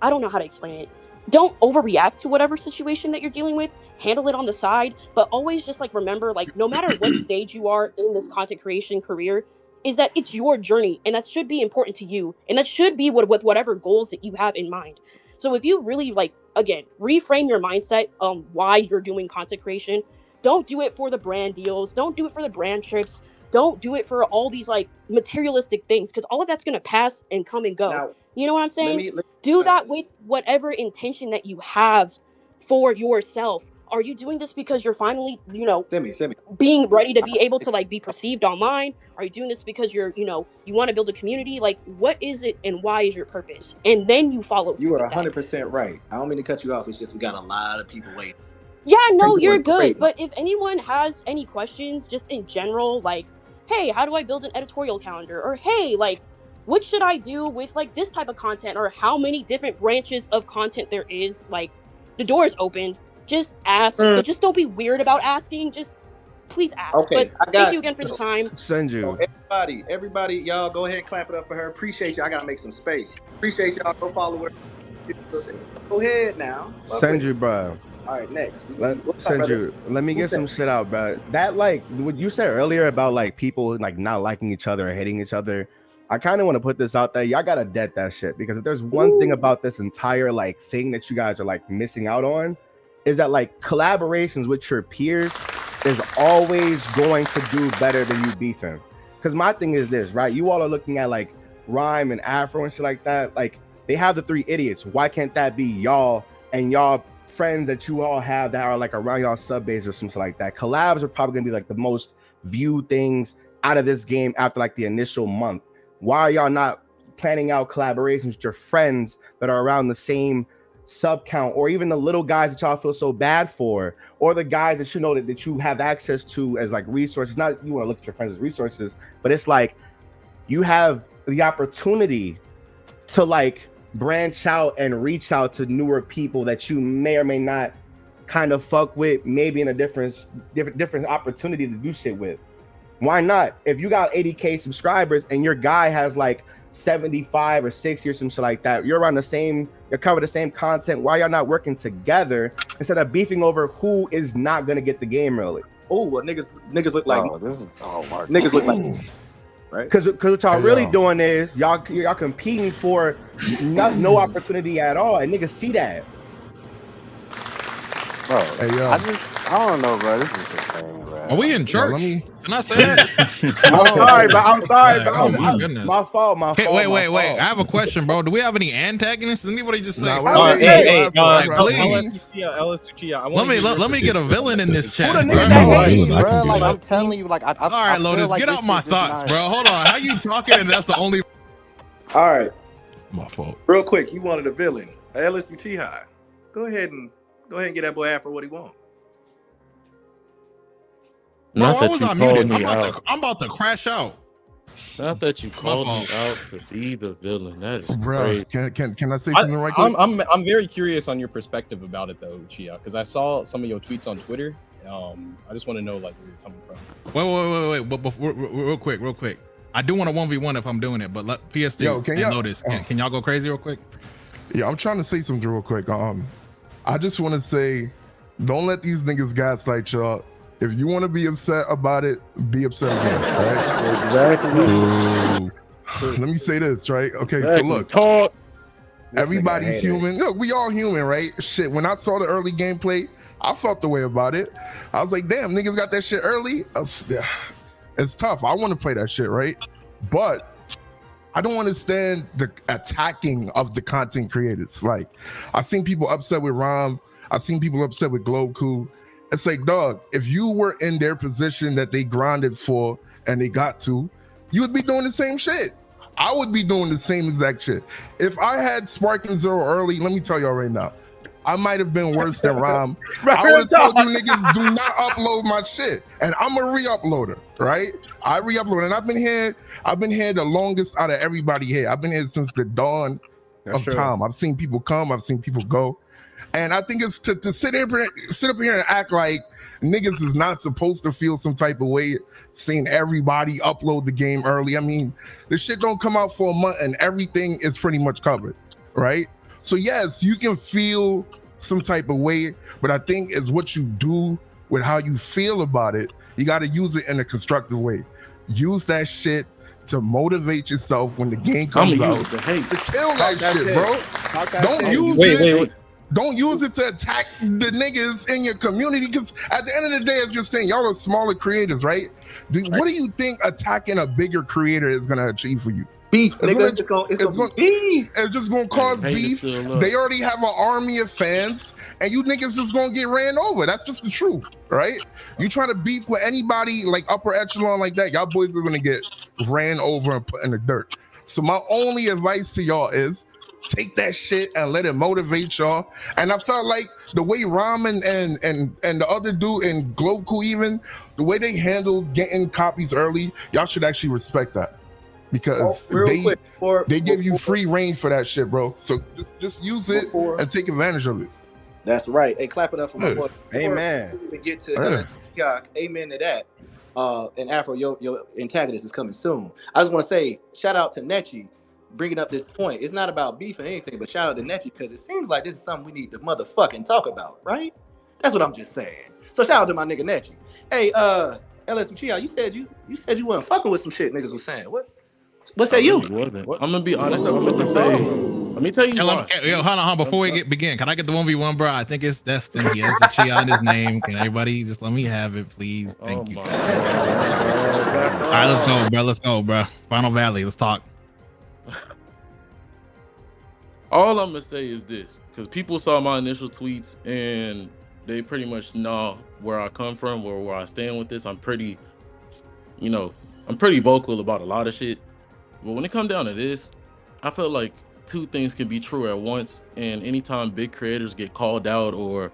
I don't know how to explain it. Don't overreact to whatever situation that you're dealing with. Handle it on the side, but always just like remember, like no matter what stage you are in this content creation career, is that it's your journey, and that should be important to you, and that should be with whatever goals that you have in mind. So if you really like, again, reframe your mindset on why you're doing content creation. Don't do it for the brand deals. Don't do it for the brand trips. Don't do it for all these like materialistic things, because all of that's gonna pass and come and go. Now, you know what I'm saying? let me Do that with whatever intention that you have for yourself. Are you doing this because you're finally, you know, being ready to be able to like be perceived online? Are you doing this because you're, you know, you want to build a community? Like, what is it and why is your purpose? And then you follow through You are with that. 100% right. I don't mean to cut you off. It's just we got a lot of people waiting. Yeah, no, Take you're one, good. great. But if anyone has any questions, just in general, like, hey, how do I build an editorial calendar? Or hey, like, what should I do with like this type of content? Or how many different branches of content there is? Like, the door is opened. Just ask, but just don't be weird about asking. Just please ask. Okay, But I got thank you again for the so- time. Senju. So everybody, y'all go ahead and clap it up for her. Appreciate you. I gotta make some space. Appreciate y'all. Go follow her. Go ahead now. Senju, bro. All right, next. Senju, let me get some shit out, bro. That like what you said earlier about like people like not liking each other or hating each other. I kind of want to put this out there. Y'all gotta dead that shit, because if there's one thing about this entire like thing that you guys are like missing out on, is that like collaborations with your peers is always going to do better than you beefing. Because my thing is this, right? You all are looking at like Rhyme and Afro and shit like that. Like they have the 3 idiots. Why can't that be y'all and y'all friends that you all have that are like around y'all sub base or something like that? Collabs are probably gonna be like the most viewed things out of this game after like the initial month. Why are y'all not planning out collaborations with your friends that are around the same sub count, or even the little guys that y'all feel so bad for, or the guys that you know that you have access to as like resources? Not you want to look at your friends as resources, but it's like you have the opportunity to like branch out and reach out to newer people that you may or may not kind of fuck with, maybe in a different opportunity to do shit with. Why not? If you got 80K subscribers and your guy has like 75 or 60 or some shit like that, you're cover the same content. Why y'all not working together instead of beefing over who is not gonna get the game really? Oh, well, niggas look like niggas look like right? Because what y'all really doing is y'all competing for no opportunity at all, and niggas see that. Bro, I don't know, bro. This is the thing, bro. Are we in church? Can I say that? I'm sorry, but oh my goodness. My fault. Wait. I have a question, bro. Do we have any antagonists? Does anybody just say? Please. Let me get a villain in this chat. Bro, like I'm telling you, like I all right, Lotus, get out my thoughts, bro. Hold on. How you talking? And that's the only. All right. My fault. Real quick, you wanted a villain, LSUT high. Go ahead and get that boy Afro what he want. Bro, why was I muted? I'm about to crash out. Not that you called me out to be the villain. That is bro. crazy. Can I say something right quick? I'm very curious on your perspective about it though, Chia, because I saw some of your tweets on Twitter. I just want to know like where you're coming from. Wait. But before, real quick. I do want a 1v1 if I'm doing it, but let PSD Yo, can y'all notice. Can y'all go crazy real quick? Yeah, I'm trying to say something real quick. I just want to say, don't let these niggas gaslight y'all. If you want to be upset about it, be upset about it, right? Exactly. Let me say this, right? Okay, Exactly. so look, Talk. everybody's human. Look, we all human, right? Shit, when I saw the early gameplay, I felt the way about it. I was like, damn, niggas got that shit early. It's tough. I want to play that shit, right? But I don't understand the attacking of the content creators. Like, I've seen people upset with Rom. I've seen people upset with Gloku. It's like, dog, if you were in their position that they grinded for and they got to, you would be doing the same shit. I would be doing the same exact shit. If I had Sparking Zero early, let me tell y'all right now, I might have been worse than Rom. I would have told you niggas do not upload my shit. And I'm a re-uploader, right? I re-upload. And I've been here the longest out of everybody here. I've been here since the dawn of time. I've seen people come, I've seen people go. And I think it's to sit up here and act like niggas is not supposed to feel some type of way seeing everybody upload the game early. I mean, the shit don't come out for a month and everything is pretty much covered, right? So yes, you can feel some type of way, but I think it's what you do with how you feel about it. You got to use it in a constructive way. Use that shit to motivate yourself when the game comes out. To kill that shit, bro. Don't use it. Don't use it to attack the niggas in your community, because at the end of the day, as you're saying, y'all are smaller creators, right? What do you think attacking a bigger creator is gonna achieve for you? Beef, nigga. It's just gonna cause beef. They already have an army of fans, and you niggas just gonna get ran over. That's just the truth, right? You try to beef with anybody like upper echelon like that, y'all boys are gonna get ran over and put in the dirt. So my only advice to y'all is take that shit and let it motivate y'all. And I felt like the way Ramen and the other dude and Gloku, even the way they handled getting copies early, y'all should actually respect that, because they give you free reign for that shit, bro. So just use it and take advantage of it. That's right. Hey, clap it up for my boy. Amen. To get to amen to that. And Afro, your antagonist is coming soon. I just want to say shout out to Nechi bringing up this point. It's not about beef or anything, but shout out to Nechi, because it seems like this is something we need to motherfucking talk about, right? That's what I'm just saying. So shout out to my nigga Nechi. Hey, LS Uchiha, you said you wasn't fucking with some shit niggas was saying. What say you? I'm gonna be honest. I'm gonna say. Let me tell you. Yo, hold on. Before we begin, can I get the 1v1, bro? I think it's Destin. He has the Chia in his name. Can everybody just let me have it, please? Thank you. All right, let's go, bro. Final Valley. Let's talk. All I'm gonna say is this, because people saw my initial tweets and they pretty much know where I come from or where I stand with this. I'm pretty vocal about a lot of shit. But when it comes down to this, I feel like two things can be true at once. And anytime big creators get called out or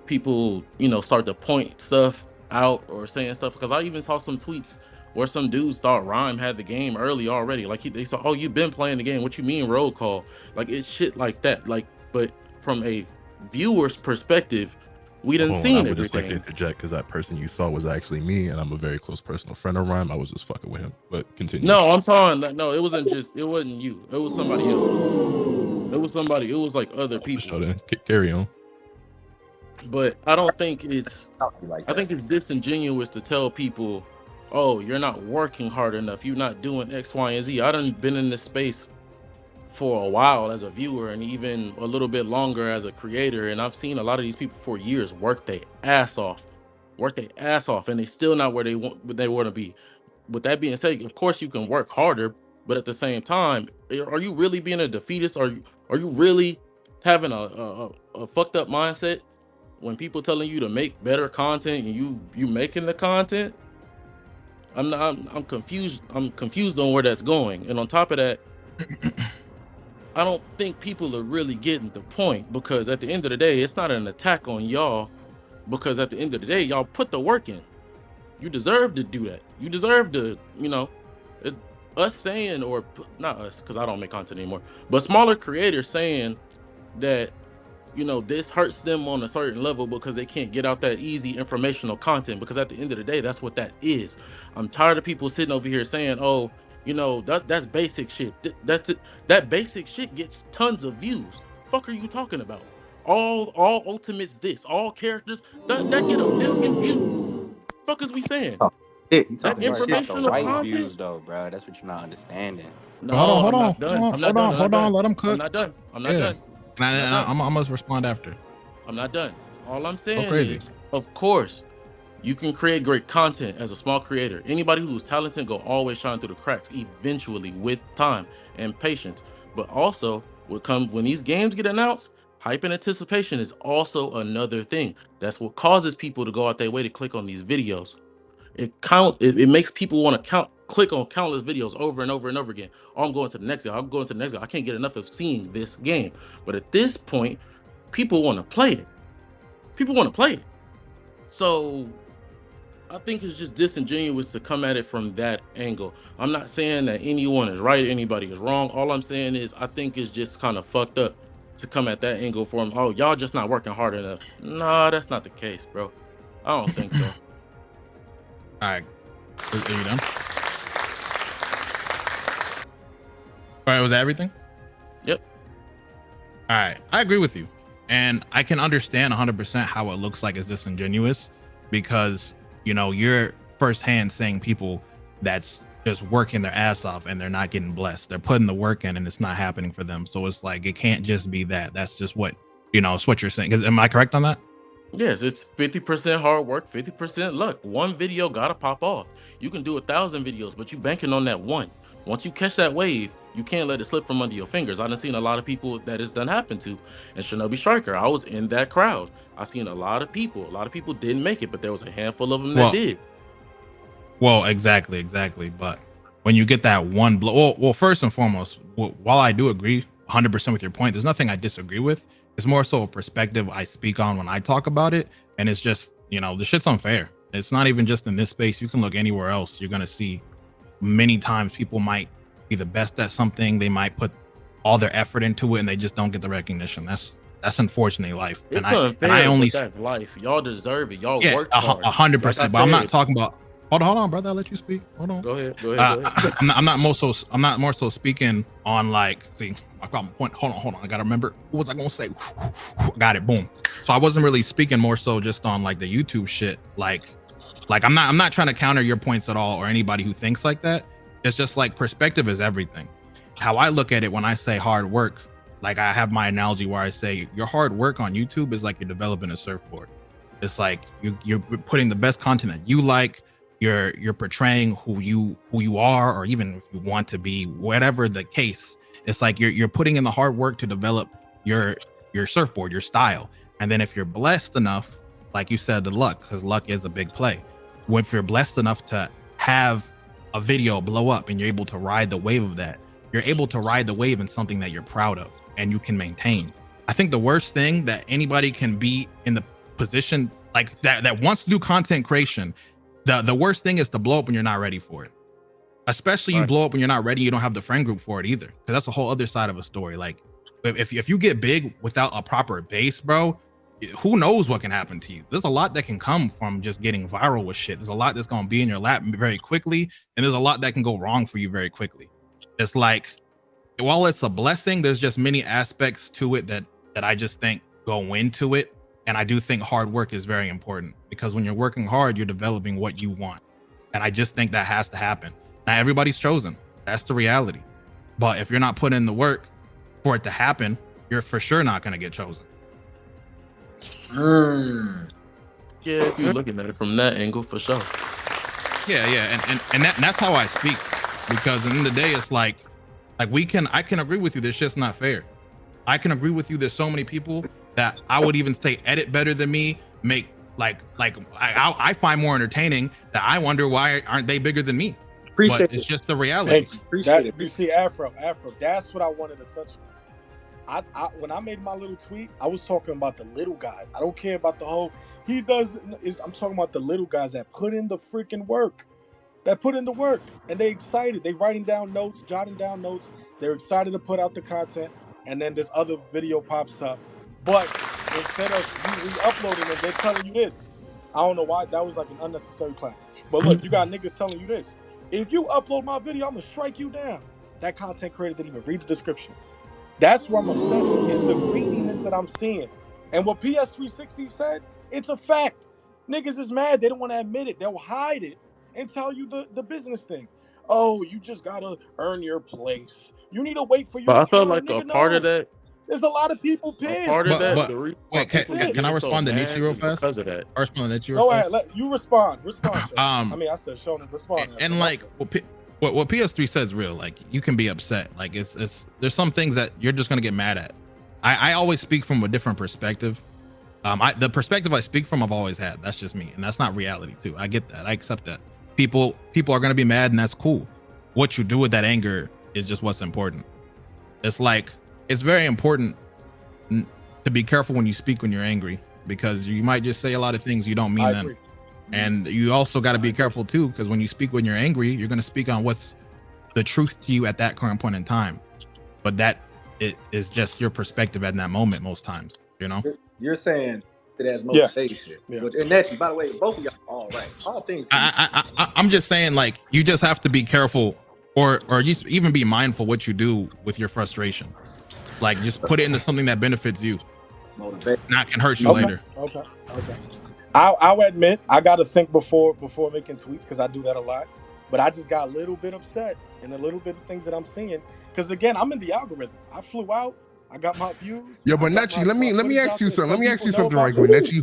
people, start to point stuff out or saying stuff, because I even saw some tweets where some dudes thought Rhyme had the game early already. Like they said, oh, you've been playing the game. What you mean roll call? Like it's shit like that. Like, but from a viewer's perspective, we didn't see everything. I would just like to interject, because that person you saw was actually me, and I'm a very close personal friend of Rhyme. I was just fucking with him, but continue. No, I'm sorry. No, it wasn't you. It was somebody else. It was like other people. So then, carry on. But I don't think I think it's disingenuous to tell people, oh, you're not working hard enough. You're not doing X, Y, and Z. I done been in this space for a while as a viewer and even a little bit longer as a creator. And I've seen a lot of these people for years work their ass off, and they still not where they want to be. With that being said, of course you can work harder, but at the same time, are you really being a defeatist? Are you really having a fucked up mindset when people telling you to make better content and you making the content? I'm confused. I'm confused on where that's going. And on top of that, I don't think people are really getting the point, because at the end of the day, it's not an attack on y'all, because at the end of the day, y'all put the work in. You deserve to do that. You deserve to, it's us saying, or not us, because I don't make content anymore, but smaller creators saying that this hurts them on a certain level because they can't get out that easy informational content. Because at the end of the day, that's what that is. I'm tired of people sitting over here saying, "Oh, that's basic shit." That basic shit gets tons of views. Fuck are you talking about? All ultimates, this all characters that get 1 million views. Fuck is we saying? Oh, shit, you That talking But shit. it's not the informational right content. views though, bro. That's what you're not understanding. No, I'm not Hold done. on, I'm not done. I'm not hold on. done. Let him I'm cook. not done. I'm not Yeah, done. I'm not done. I must respond after. I'm not done. All I'm Go saying crazy. is, of course, you can create great content as a small creator. Anybody who's talented go always shine through the cracks eventually with time and patience. But also, when these games get announced, hype and anticipation is also another thing. That's what causes people to go out their way to click on these videos. It makes people want to click on countless videos over and over and over again. Oh, I'm going to the next guy. I'm going to the next guy. I can't get enough of seeing this game. But at this point, people want to play it. People want to play it. So I think it's just disingenuous to come at it from that angle. I'm not saying that anyone is right, anybody is wrong. All I'm saying is I think it's just kind of fucked up to come at that angle from, oh, y'all just not working hard enough. Nah, that's not the case, bro. I don't think so. All right, are you done? All right, was that everything? Yep. All right, I agree with you, and I can understand 100% how it looks like it's disingenuous because you're firsthand saying people that's just working their ass off and they're not getting blessed. They're putting the work in and it's not happening for them. So it's like it can't just be that. That's just what it's what you're saying. Because am I correct on that? Yes, it's 50% hard work, 50% luck. One video gotta pop off. You can do 1,000 videos, but you banking on that one. Once you catch that wave, you can't let it slip from under your fingers. I've seen a lot of people that it's done happen to. And Shinobi Striker, I was in that crowd. I've seen a lot of people. A lot of people didn't make it, but there was a handful of them that did. Well, exactly. But when you get that one blow, well, first and foremost, while I do agree 100% with your point, there's nothing I disagree with. It's more so a perspective I speak on when I talk about it. And it's just, the shit's unfair. It's not even just in this space. You can look anywhere else. You're going to see many times people might be the best at something. They might put all their effort into it and they just don't get the recognition. That's unfortunately life. It's and unfair, I only, but that's life. Y'all deserve it. Y'all worked 100%. But I'm not talking about. Hold on, brother. I'll let you speak. Hold on. Go ahead. I'm not more so speaking on like. See, my point. Hold on. I gotta remember. What was I gonna say? Got it. Boom. So I wasn't really speaking more so just on like the YouTube shit. Like I'm not trying to counter your points at all or anybody who thinks like that. It's just like perspective is everything. How I look at it when I say hard work, like I have my analogy where I say your hard work on YouTube is like you're developing a surfboard. It's like you're putting the best content that you like. You're portraying who you are, or even if you want to be, whatever the case. It's like you're putting in the hard work to develop your surfboard, your style. And then if you're blessed enough, like you said, the luck, because luck is a big play. If you're blessed enough to have a video blow up and you're able to ride the wave of that, you're able to ride the wave in something that you're proud of and you can maintain. I think the worst thing that anybody can be in the position like that wants to do content creation, the worst thing is to blow up when you're not ready for it. Especially you blow up when you're not ready, you don't have the friend group for it either. Because that's a whole other side of a story. Like if you get big without a proper base, bro, who knows what can happen to you. There's a lot that can come from just getting viral with shit. There's a lot that's going to be in your lap very quickly, and there's a lot that can go wrong for you very quickly. It's like, while it's a blessing, there's just many aspects to it that I just think go into it. And I do think hard work is very important, because when you're working hard, you're developing what you want. And I just think that has to happen. Now, everybody's chosen. That's the reality. But if you're not putting in the work for it to happen, you're for sure not going to get chosen. Yeah, if you're looking at it from that angle, for sure. Yeah, and that's how I speak, because in the day, it's like I can agree with you. This shit's not fair. I can agree with you. There's so many people that I would even say edit better than me, make I find more entertaining, that I wonder why aren't they bigger than me. Appreciate but it's just the reality. Appreciate it. You see, Afro, that's what I wanted to touch on. When I made my little tweet, I was talking about the little guys. I don't care about the whole I'm talking about the little guys that put in the freaking work. That put in the work, and they excited. They writing down notes, jotting down notes. They're excited to put out the content, and then this other video pops up, But instead of you re-uploading it, they're telling you this. I don't know why that was like an unnecessary clap. But look, you got niggas telling you this. If you upload my video, I'm gonna strike you down. That content creator didn't even read the description. That's where I'm upset. It's the greediness that I'm seeing. And what PS360 said, it's a fact. Niggas is mad. They don't want to admit it. They'll hide it and tell you the business thing. Oh, you just gotta earn your place. You need to wait for But your I felt turn. like a Nigga, part of no. that, There's a lot of people pissed. part of that, But the reason wait, people can I getting so respond to Nietzsche mad real is fast? because of that. I respond to Nietzsche real Go fast. ahead. You respond. Respond. Sean. I mean, I said Sean respond. And like what PS3 says real. Like you can be upset. Like it's there's some things that you're just gonna get mad at. I always speak from a different perspective. The perspective I speak from, I've always had. That's just me, and that's not reality too. I get that. I accept that. People are gonna be mad, and that's cool. What you do with that anger is just what's important. It's like it's very important to be careful when you speak when you're angry, because you might just say a lot of things you don't mean I them. agree. And you also got to be careful too, because when you speak when you're angry, you're going to speak on what's the truth to you at that current point in time. But that it is just your perspective at that moment most times, you know? You're saying it as motivation. Yeah. Which, and Netchie, by the way, both of y'all are all right. All things. I'm just saying, like, you just have to be careful, or just even be mindful what you do with your frustration. Like, just put it into something that benefits you, not can hurt you later. Okay. I'll admit I gotta think before making tweets, because I do that a lot. But I just got a little bit upset in a little bit of things that I'm seeing. Because again, I'm in the algorithm. I flew out. I got my views. Yeah, but Netchie, let me ask you something. Let me ask you something right quick, Netchie.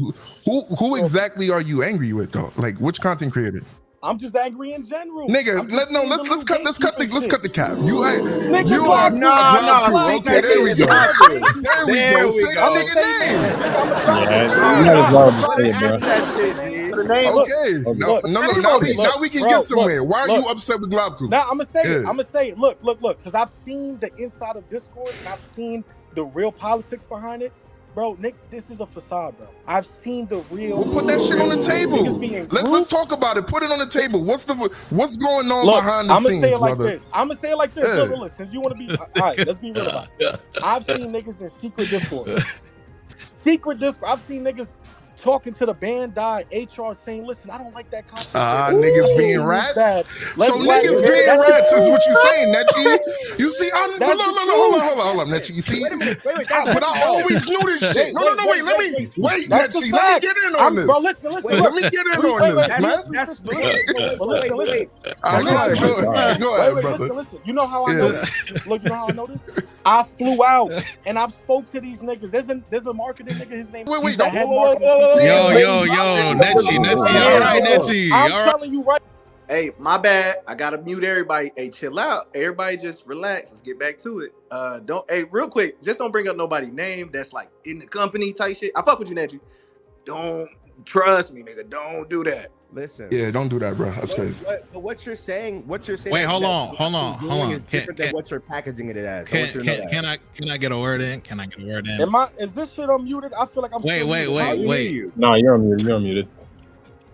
Who exactly are you angry with though? Like which content creator? I'm just angry in general. Nigga, let's cut the cap. You are Glock Glock. Okay, there we go. There we go. Say that nigga name. Now we can get somewhere. Why are you upset with Globku? Now I'm gonna say it. Look, because I've seen the inside of Discord and I've seen the real politics behind it. Bro, Nick, this is a facade, bro. I've seen the real. Well, put that shit on the table. Let's talk about it. Put it on the table. What's going on behind the scenes, brother? I'm gonna say it like this. Look, since you want to be, all right, let's be real about it. I've seen niggas in secret Discord. I've seen niggas talking to the Bandai HR saying, "Listen, I don't like that content." Niggas being rats. So niggas being rats is what you saying, Netchie. You see, hold on, Netchie. You see, but I always knew this shit. No, wait. Let me Netchie. Let me get in on this. Bro, listen. Let me get in on this, man. Go ahead, brother. Listen. You know how I know this? Look, you know how I know this? I flew out and I've spoke to these niggas. There's a marketing nigga. His name. Wait, Yo, Netchie. All right, Netchie. I'm telling you right. Hey, my bad. I gotta mute everybody. Hey, chill out. Everybody just relax. Let's get back to it. Real quick, just don't bring up nobody's name that's like in the company type shit. I fuck with you, Netchie. Don't trust me, nigga. Don't do that. Listen. Yeah, don't do that, bro. That's crazy. What you're saying. Wait, hold on. Is different than what you're packaging it as. Can I get a word in? Is this shit unmuted? I feel like I'm. Wait. No, you're unmuted.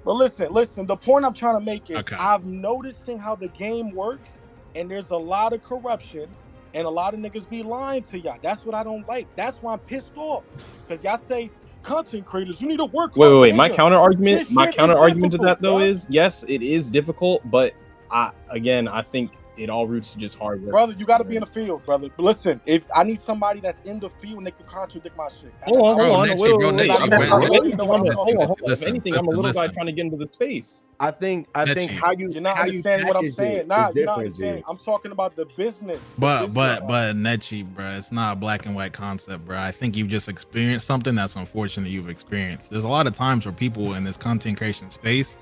But listen. The point I'm trying to make is I've noticing how the game works, and there's a lot of corruption, and a lot of niggas be lying to y'all. That's what I don't like. That's why I'm pissed off, because y'all say content creators, you need to work. Wait. My counter argument to that though is yes, it is difficult, but I think it all roots to just hard work. Brother, you got to be in the field, brother. But listen, if I need somebody that's in the field and they can contradict my shit. Hold on. If anything, I'm a little guy trying to get into the space. I think how you're not understanding what I'm saying. Nah, you're not understanding. I'm talking about the business. But Netchie, bro, it's not a black and white concept, bro. I think you've just experienced something that's unfortunate you've experienced. There's a lot of times where people in this content creation space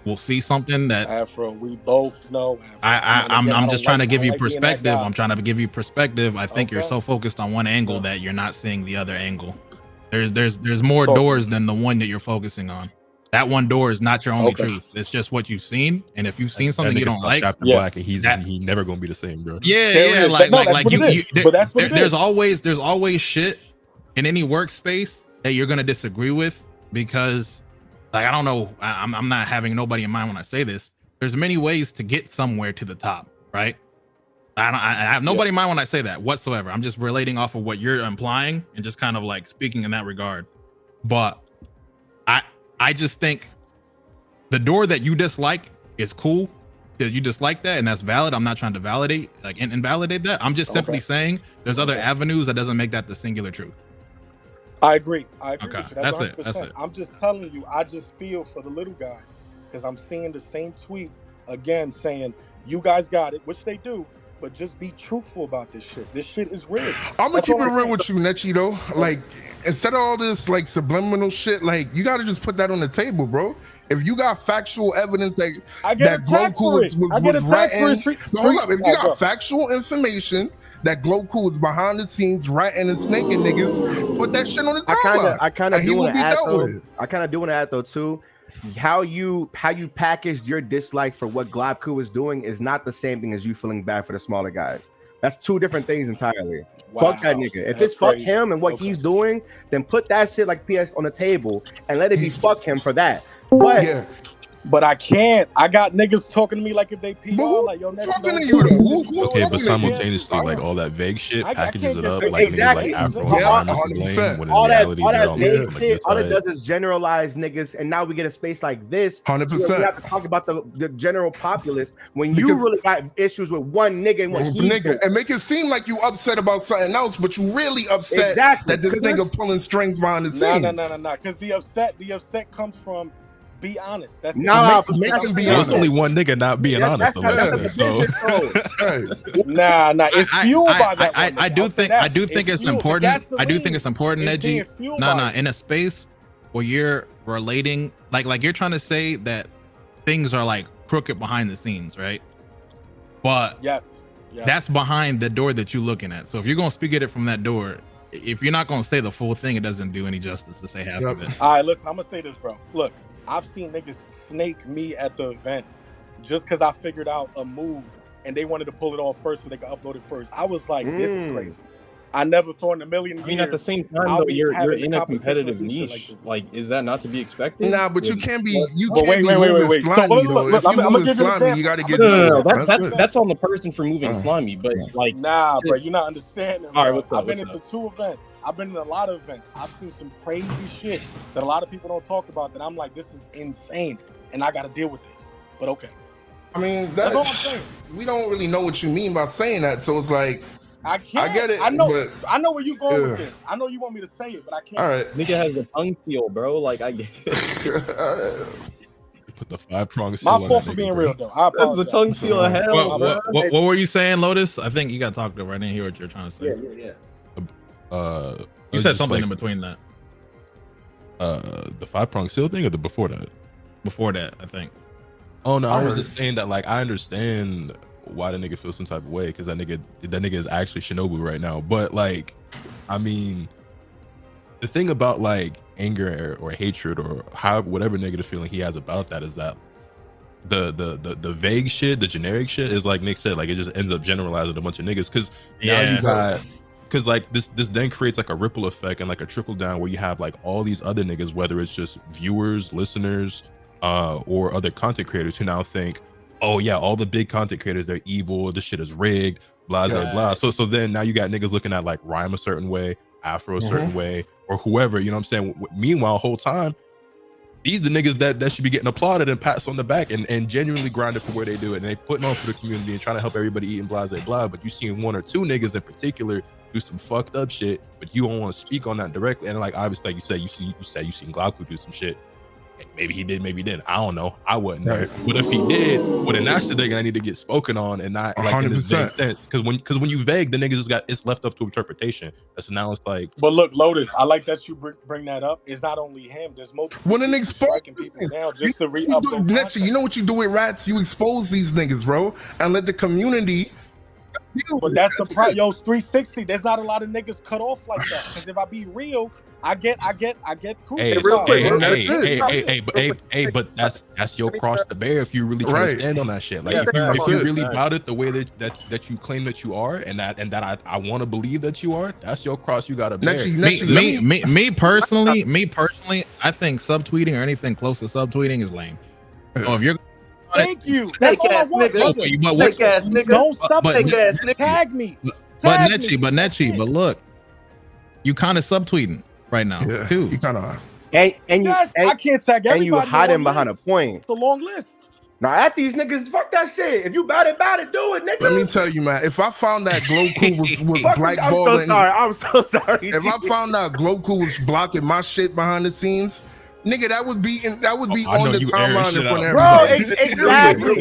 will see something that Afro, we both know. I'm just trying to give you perspective. I'm trying to give you perspective. I think you're so focused on one angle that you're not seeing the other angle. There's more doors than the one that you're focusing on. That one door is not your only truth. It's just what you've seen. And if you've seen something you don't like, Black, and he's never gonna be the same, bro. Yeah. There's always shit in any workspace that you're gonna disagree with, because like, I don't know, I'm not having nobody in mind when I say this. There's many ways to get somewhere to the top, right? I have nobody in mind when I say that whatsoever. I'm just relating off of what you're implying and just kind of like speaking in that regard. But I just think the door that you dislike is cool because you dislike that, and that's valid. I'm not trying to validate, like, invalidate that. I'm just simply saying there's other avenues that doesn't make that the singular truth. I agree. I agree Okay, with you. that's 100%. it. That's it. I'm just telling you, I just feel for the little guys because I'm seeing the same tweet again saying, you guys got it, which they do, but just be truthful about this shit. This shit is real. I'm gonna That's keep all it I'm real saying. with you, Nechi, though. Like, instead of all this like subliminal shit, like, you gotta just put that on the table, bro. If you got factual evidence that Gloku was ratting, no, hold up. If you got factual information that Gloku was behind the scenes ratting and snaking niggas, put that shit on the timeline. I kind of and he do will want be to add dealt though. with. I kind of do want to add though too. How you packaged your dislike for what Globku is doing is not the same thing as you feeling bad for the smaller guys. That's two different things entirely. Wow, Fuck that nigga. If that's it's fuck crazy. him and what he's doing, then put that shit like PS on the table and let it be fuck him for that. But yeah. But I can't. I got niggas talking to me like if they PR, like yo, next talking to you though? Okay, but simultaneously, like all that vague shit packages it up like exactly. niggas like Afro Yeah, environment to blame, when in all that reality they're all vague like shit, this all it side. does is generalize niggas, and now we get a space like this. 100%. We have to talk about the general populace when you really got issues with one nigga and what he's doing. And make it seem like you upset about something else, but you really upset that this nigga pulling strings behind the scenes. No. Because the upset comes from be honest. That's make them be honest. There's only one nigga not being honest. So nah, it's fueled by that. I do think it's important. I do think it's important, Neji. Nah, in a space where you're relating, like you're trying to say that things are like crooked behind the scenes, right? But yes. That's behind the door that you're looking at. So if you're gonna speak at it from that door, if you're not gonna say the full thing, it doesn't do any justice to say half of it. All right, listen, I'm gonna say this, bro. Look, I've seen niggas snake me at the event just because I figured out a move and they wanted to pull it off first so they could upload it first. I was like, this is crazy. I never thought in a million years. I mean, at the same time, though, you're in a competitive niche. Like, is that not to be expected? Nah, but you can't be. You but can't wait. moving slimy, So, though. If I'm you're gonna moving give you an slimy, example. you got to get. No, that's on the person for moving slimy. But like, nah, bro, you're not understanding. All right, I've been into 2 events. I've been in a lot of events. I've seen some crazy shit that a lot of people don't talk about. That I'm like, this is insane, and I got to deal with this. But okay. I mean, that's all I'm saying. We don't really know what you mean by saying that, so it's like. I can't. I get it. I know. But, I know where you going with this. I know you want me to say it, but I can't. All right. Nigga has the tongue seal, bro. Like I get it. All right. Put the 5-prong seal. My fault for being real, though. I That's the tongue seal of hell. What were you saying, Lotus? I think you got talked over. I didn't hear what you're trying to say. Yeah. You said something in between that. The 5-prong seal thing, or the before that? Before that, I think. Oh no, I was just saying that like I understand why the nigga feels some type of way because that nigga is actually Shinobu right now. But like, I mean, the thing about like anger or hatred or whatever negative feeling he has about that is that the vague shit, the generic shit is like Nick said, like it just ends up generalizing a bunch of niggas because now you got. Because like this then creates like a ripple effect and like a trickle down where you have like all these other niggas, whether it's just viewers, listeners, or other content creators who now think, oh yeah, all the big content creators, they're evil, this shit is rigged, blah blah blah. So then now you got niggas looking at like Rhyme a certain way, Afro a certain way, or whoever, you know what I'm saying? Meanwhile, whole time, these the niggas that should be getting applauded and pats on the back and genuinely grinded for where they do it. And they putting on for the community and trying to help everybody eat and blah blah. But you seen 1 or 2 niggas in particular do some fucked up shit, but you don't want to speak on that directly. And like obviously, like you said, you seen Glauku do some shit. Maybe he did, maybe he didn't. I don't know. I wasn't there. But if he did, well, then that's the nigga I need to get spoken on and not like in this vague sense. Because when you vague, the niggas just got it's left up to interpretation. So now it's like. But look, Lotus, I like that you bring that up. It's not only him. There's multiple. When an striking people down just to re-upload. Next, you know what you do with rats? You expose these niggas, bro, and let the community. But that's the problem. Yo, 360. There's not a lot of niggas cut off like that. Because if I be real, I get cool. Hey, but that's your cross to bear if you really try to stand on that shit. Like if you really about it the way that you claim that you are, and that I want to believe that you are, that's your cross you gotta bear. Me personally, I think subtweeting or anything close to subtweeting is lame. So if you're Thank you. That's all I want, brother. Fake ass nigga. No But Tag me. Netchi, but look, you kind of subtweeting right now too. You kind of. And you, Yes, I can't tag and you everybody hiding on behind a list. point. It's a long list. Now at these niggas, fuck that shit. If you bout it, do it, nigga. Let me tell you, man. If I found that Gloku was blackballing, I'm so sorry. If I found out Gloku was blocking my shit behind the scenes, nigga, that would be on the timeline in front of everybody.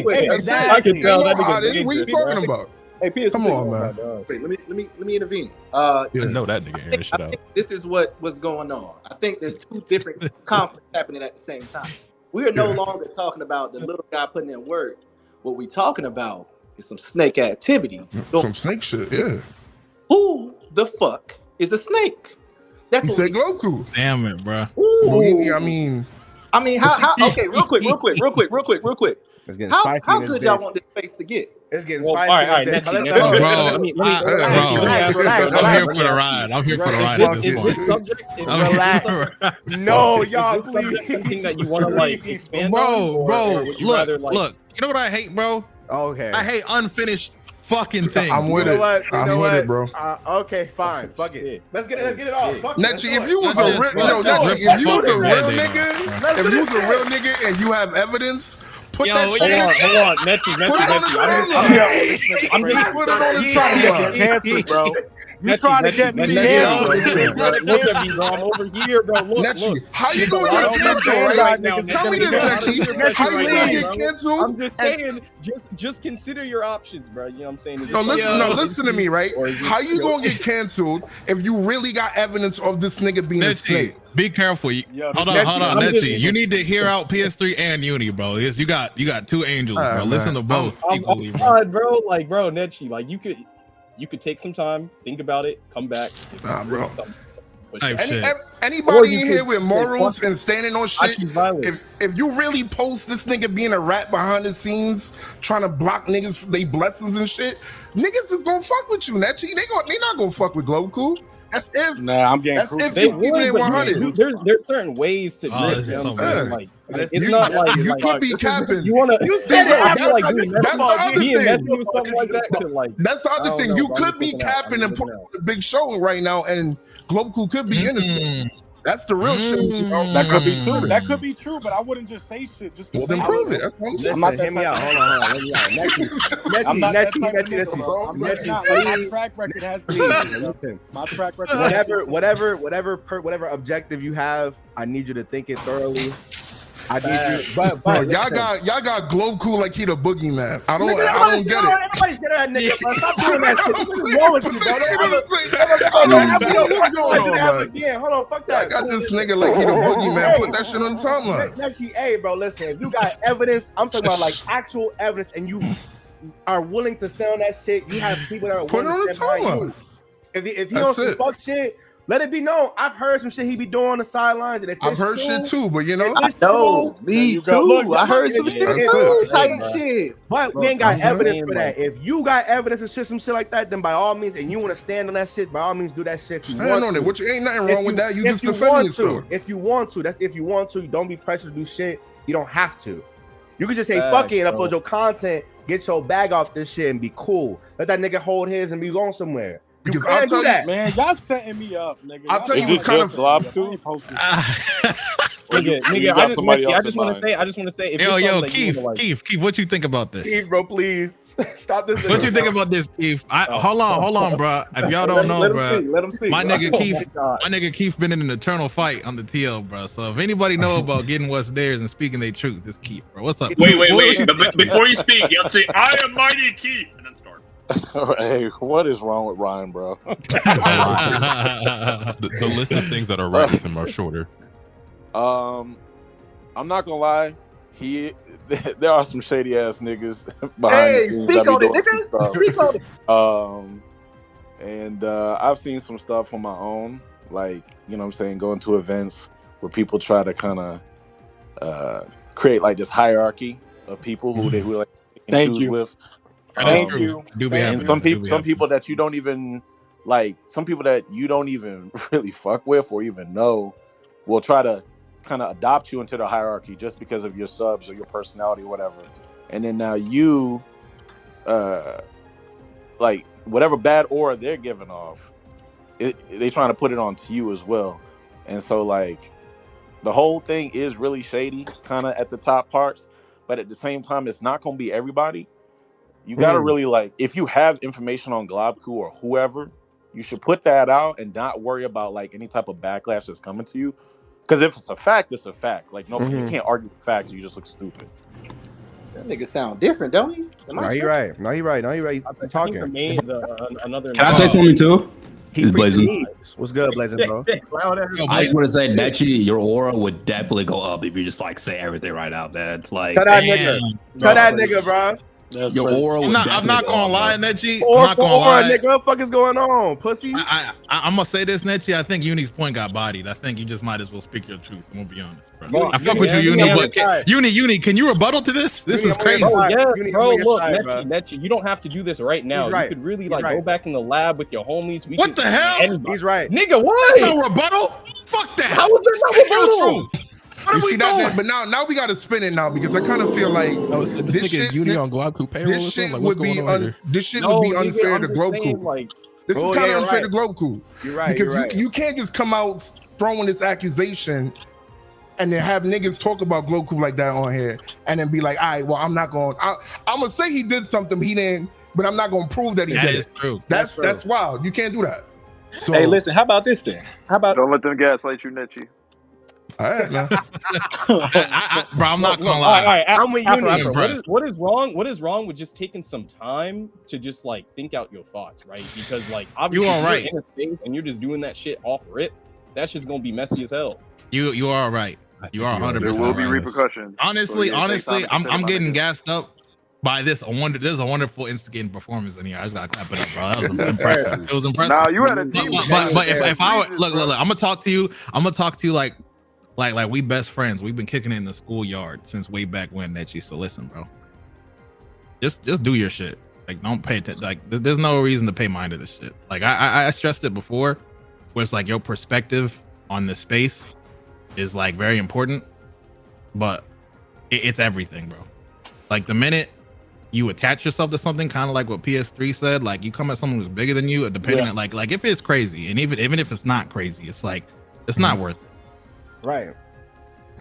Bro, exactly. I can tell that nigga. What are you talking about? Hey, PS, come on, man. Wait, let me intervene. I know that nigga airing shit out. This is what's going on. I think there's two different conflicts happening at the same time. We are no longer talking about the little guy putting in work. What we talking about is some snake activity. Some snake shit, yeah. Who the fuck is the snake? He said Gloku. Damn it, bro. I mean, how? Okay, real quick. How good y'all want this space to get? It's getting spicy. All right, relax. I'm here for the ride. I'm here for the ride. Is this subject? Relax. No, y'all, please. Something that you want to like expand bro. Look. You know what I hate, bro? Okay. I hate unfinished fucking things. I'm with it. I'm with it, bro. Okay, fine. Fuck it. Let's get it off. Netchi, if you was a real nigga and you have evidence, put that shit in the hold on, Netchi. I'm just put it on the timeline. Canceled, bro. You trying to get me canceled? Look at me, bro. I'm over here, bro. Netchi, how you gonna get canceled right now? Tell me this, Netchi. How you gonna get canceled? I'm just saying, just consider your options, bro. You know what I'm saying? Listen to me, right? How you gonna get canceled if you really got evidence of this nigga being a snake? Be careful. Hold on, Netchi. You need to hear out PS3 and Uni, bro. You got two angels, bro. Listen to both equally, bro. Like, bro, Netchi, like you could take some time, think about it, come back. Bro. Anybody in here with morals and standing on shit, if you really post this nigga being a rat behind the scenes, trying to block niggas they blessings and shit, niggas is gonna fuck with you, Netchi. They not gonna fuck with Gloku. That's if. Nah, I'm getting. That's if you keep it 100. There's certain ways to. Like, it's not like you could be capping. You said it. I feel like that's the other thing. Something like that. That's the other thing. You could be capping and putting on a big show right now, and Gloku could be innocent. That's the real shit. That could be true. That could be true, but I wouldn't just say shit. Just then prove it. That's what I'm saying. I'm not hear me out. Hold on. Let me out. I'm not that type of Netchi. nigga. My track record has been. My track record. Whatever objective you have, I need you to think it thoroughly. I need you, but y'all got Gloku like he the boogeyman. I don't get it. Everybody said that, nigga. Stop doing that shit. What is wrong with you, bro? Hold on, fuck that. I got this nigga like he the boogeyman. Put that shit on the timeline. Netchi, hey, bro, listen. If you got evidence, I'm talking about like actual evidence, and you are willing to stand on that shit, you have people that are put it on the timeline. If he don't some fuck shit, let it be known. I've heard some shit he be doing on the sidelines, and if I've heard shit too, but you know, I know me too. I heard some shit too, type shit. But we ain't got evidence for that. If you got evidence of shit, some shit like that, then by all means, and you want to stand on that shit, by all means, do that shit. Stand on it. Which ain't nothing wrong with that. You just defending yourself. If you want to, that's if you want to. Don't be pressured to do shit. You don't have to. You can just say fuck it and upload your content, get your bag off this shit, and be cool. Let that nigga hold his and be going somewhere. Because I'll tell you, man, y'all setting me up, nigga. I'll tell you what's kind of Nigga, I just want to say, if Keith, what you think about this? Keith, bro, please stop this. What you think about this, Keith? Hold on, bro. If y'all don't know, bro, let him speak. My nigga Keith been in an eternal fight on the TL, bro. So if anybody know about getting what's theirs and speaking their truth, it's Keith, bro. What's up? Wait. Before you speak, you have to say, "I am mighty Keith," and then start. Hey, what is wrong with Ryan, bro? the list of things that are right with him are shorter. I'm not gonna lie. There are some shady ass niggas behind the scenes. Speak on it, nigga. Speak on it. And I've seen some stuff on my own, like, you know what I'm saying, going to events where people try to kind of create like this hierarchy of people who they like choose with. Thank you. And some people that you don't even like, some people that you don't even really fuck with or even know will try to kind of adopt you into the hierarchy just because of your subs or your personality or whatever. and then now you, like whatever bad aura they're giving off, they trying to put it onto you as well, and so like the whole thing is really shady, kind of at the top parts, but at the same time, it's not gonna be everybody. You gotta really like, if you have information on Globku or whoever, you should put that out and not worry about like any type of backlash that's coming to you. Because if it's a fact, it's a fact. Like nobody, you can't argue with facts. You just look stupid. That nigga sound different, don't he? No, you're right. No, you're right. No, you're right. I'm talking. Can I say something too? He's Blazing. What's good, Blazing, bro? I just want to say, Nechi, your aura would definitely go up if you just like say everything right out, man. Like, tell that nigga. Tell that nigga, bro. Your aura would I'm not gonna lie, Nechi. Or I'm not gonna lie, nigga. What the fuck is going on, pussy? I'm gonna say this, Nechi. I think Uni's point got bodied. I think you just might as well speak your truth. I'm gonna be honest, bro. I fuck with you, Uni. But Uni, can you rebuttal to this? This is crazy. Bro, look, Nechi, you don't have to do this right now. You could really like go back in the lab with your homies. What the hell? He's right, nigga. What? That's no rebuttal. Fuck that. How was there no rebuttal? You see that? But now we got to spin it now because I kind of feel like this shit Uni on Globku payroll. This shit would be unfair to Globku. Like, this is kind of unfair to Globku. You're right. Because you can't just come out throwing this accusation and then have niggas talk about Globku like that on here and then be like, all right, well, I'm gonna say he did something he didn't, but I'm not gonna prove that he did it. That is true. That's wild. You can't do that. So, hey, listen, how about this then? How about don't let them gaslight you, Nechi? All right, man. Bro, I'm not gonna lie. All right, I'm with Uni. What is wrong? What is wrong with just taking some time to just like think out your thoughts, right? Because like obviously, you all right, you're in a space and you're just doing that shit off rip. That shit's gonna be messy as hell. You are right. You are 100%. There will be repercussions. Honestly, I'm getting gassed up by this. There's a wonderful instigating performance in here. I just gotta clap it up, bro. That was impressive. It was impressive. Nah, you had a team. But if I would look, I'm gonna talk to you. I'm gonna talk to you like we best friends. We've been kicking it in the schoolyard since way back when, Nechi. So listen, bro. Just do your shit. Like, don't pay attention. Like, there's no reason to pay mind to this shit. Like, I stressed it before, where it's like your perspective on the space is like very important, but it's everything, bro. Like the minute you attach yourself to something, kind of like what PS3 said, like you come at someone who's bigger than you, depending on like if it's crazy, and even if it's not crazy, it's like it's not worth it. Right.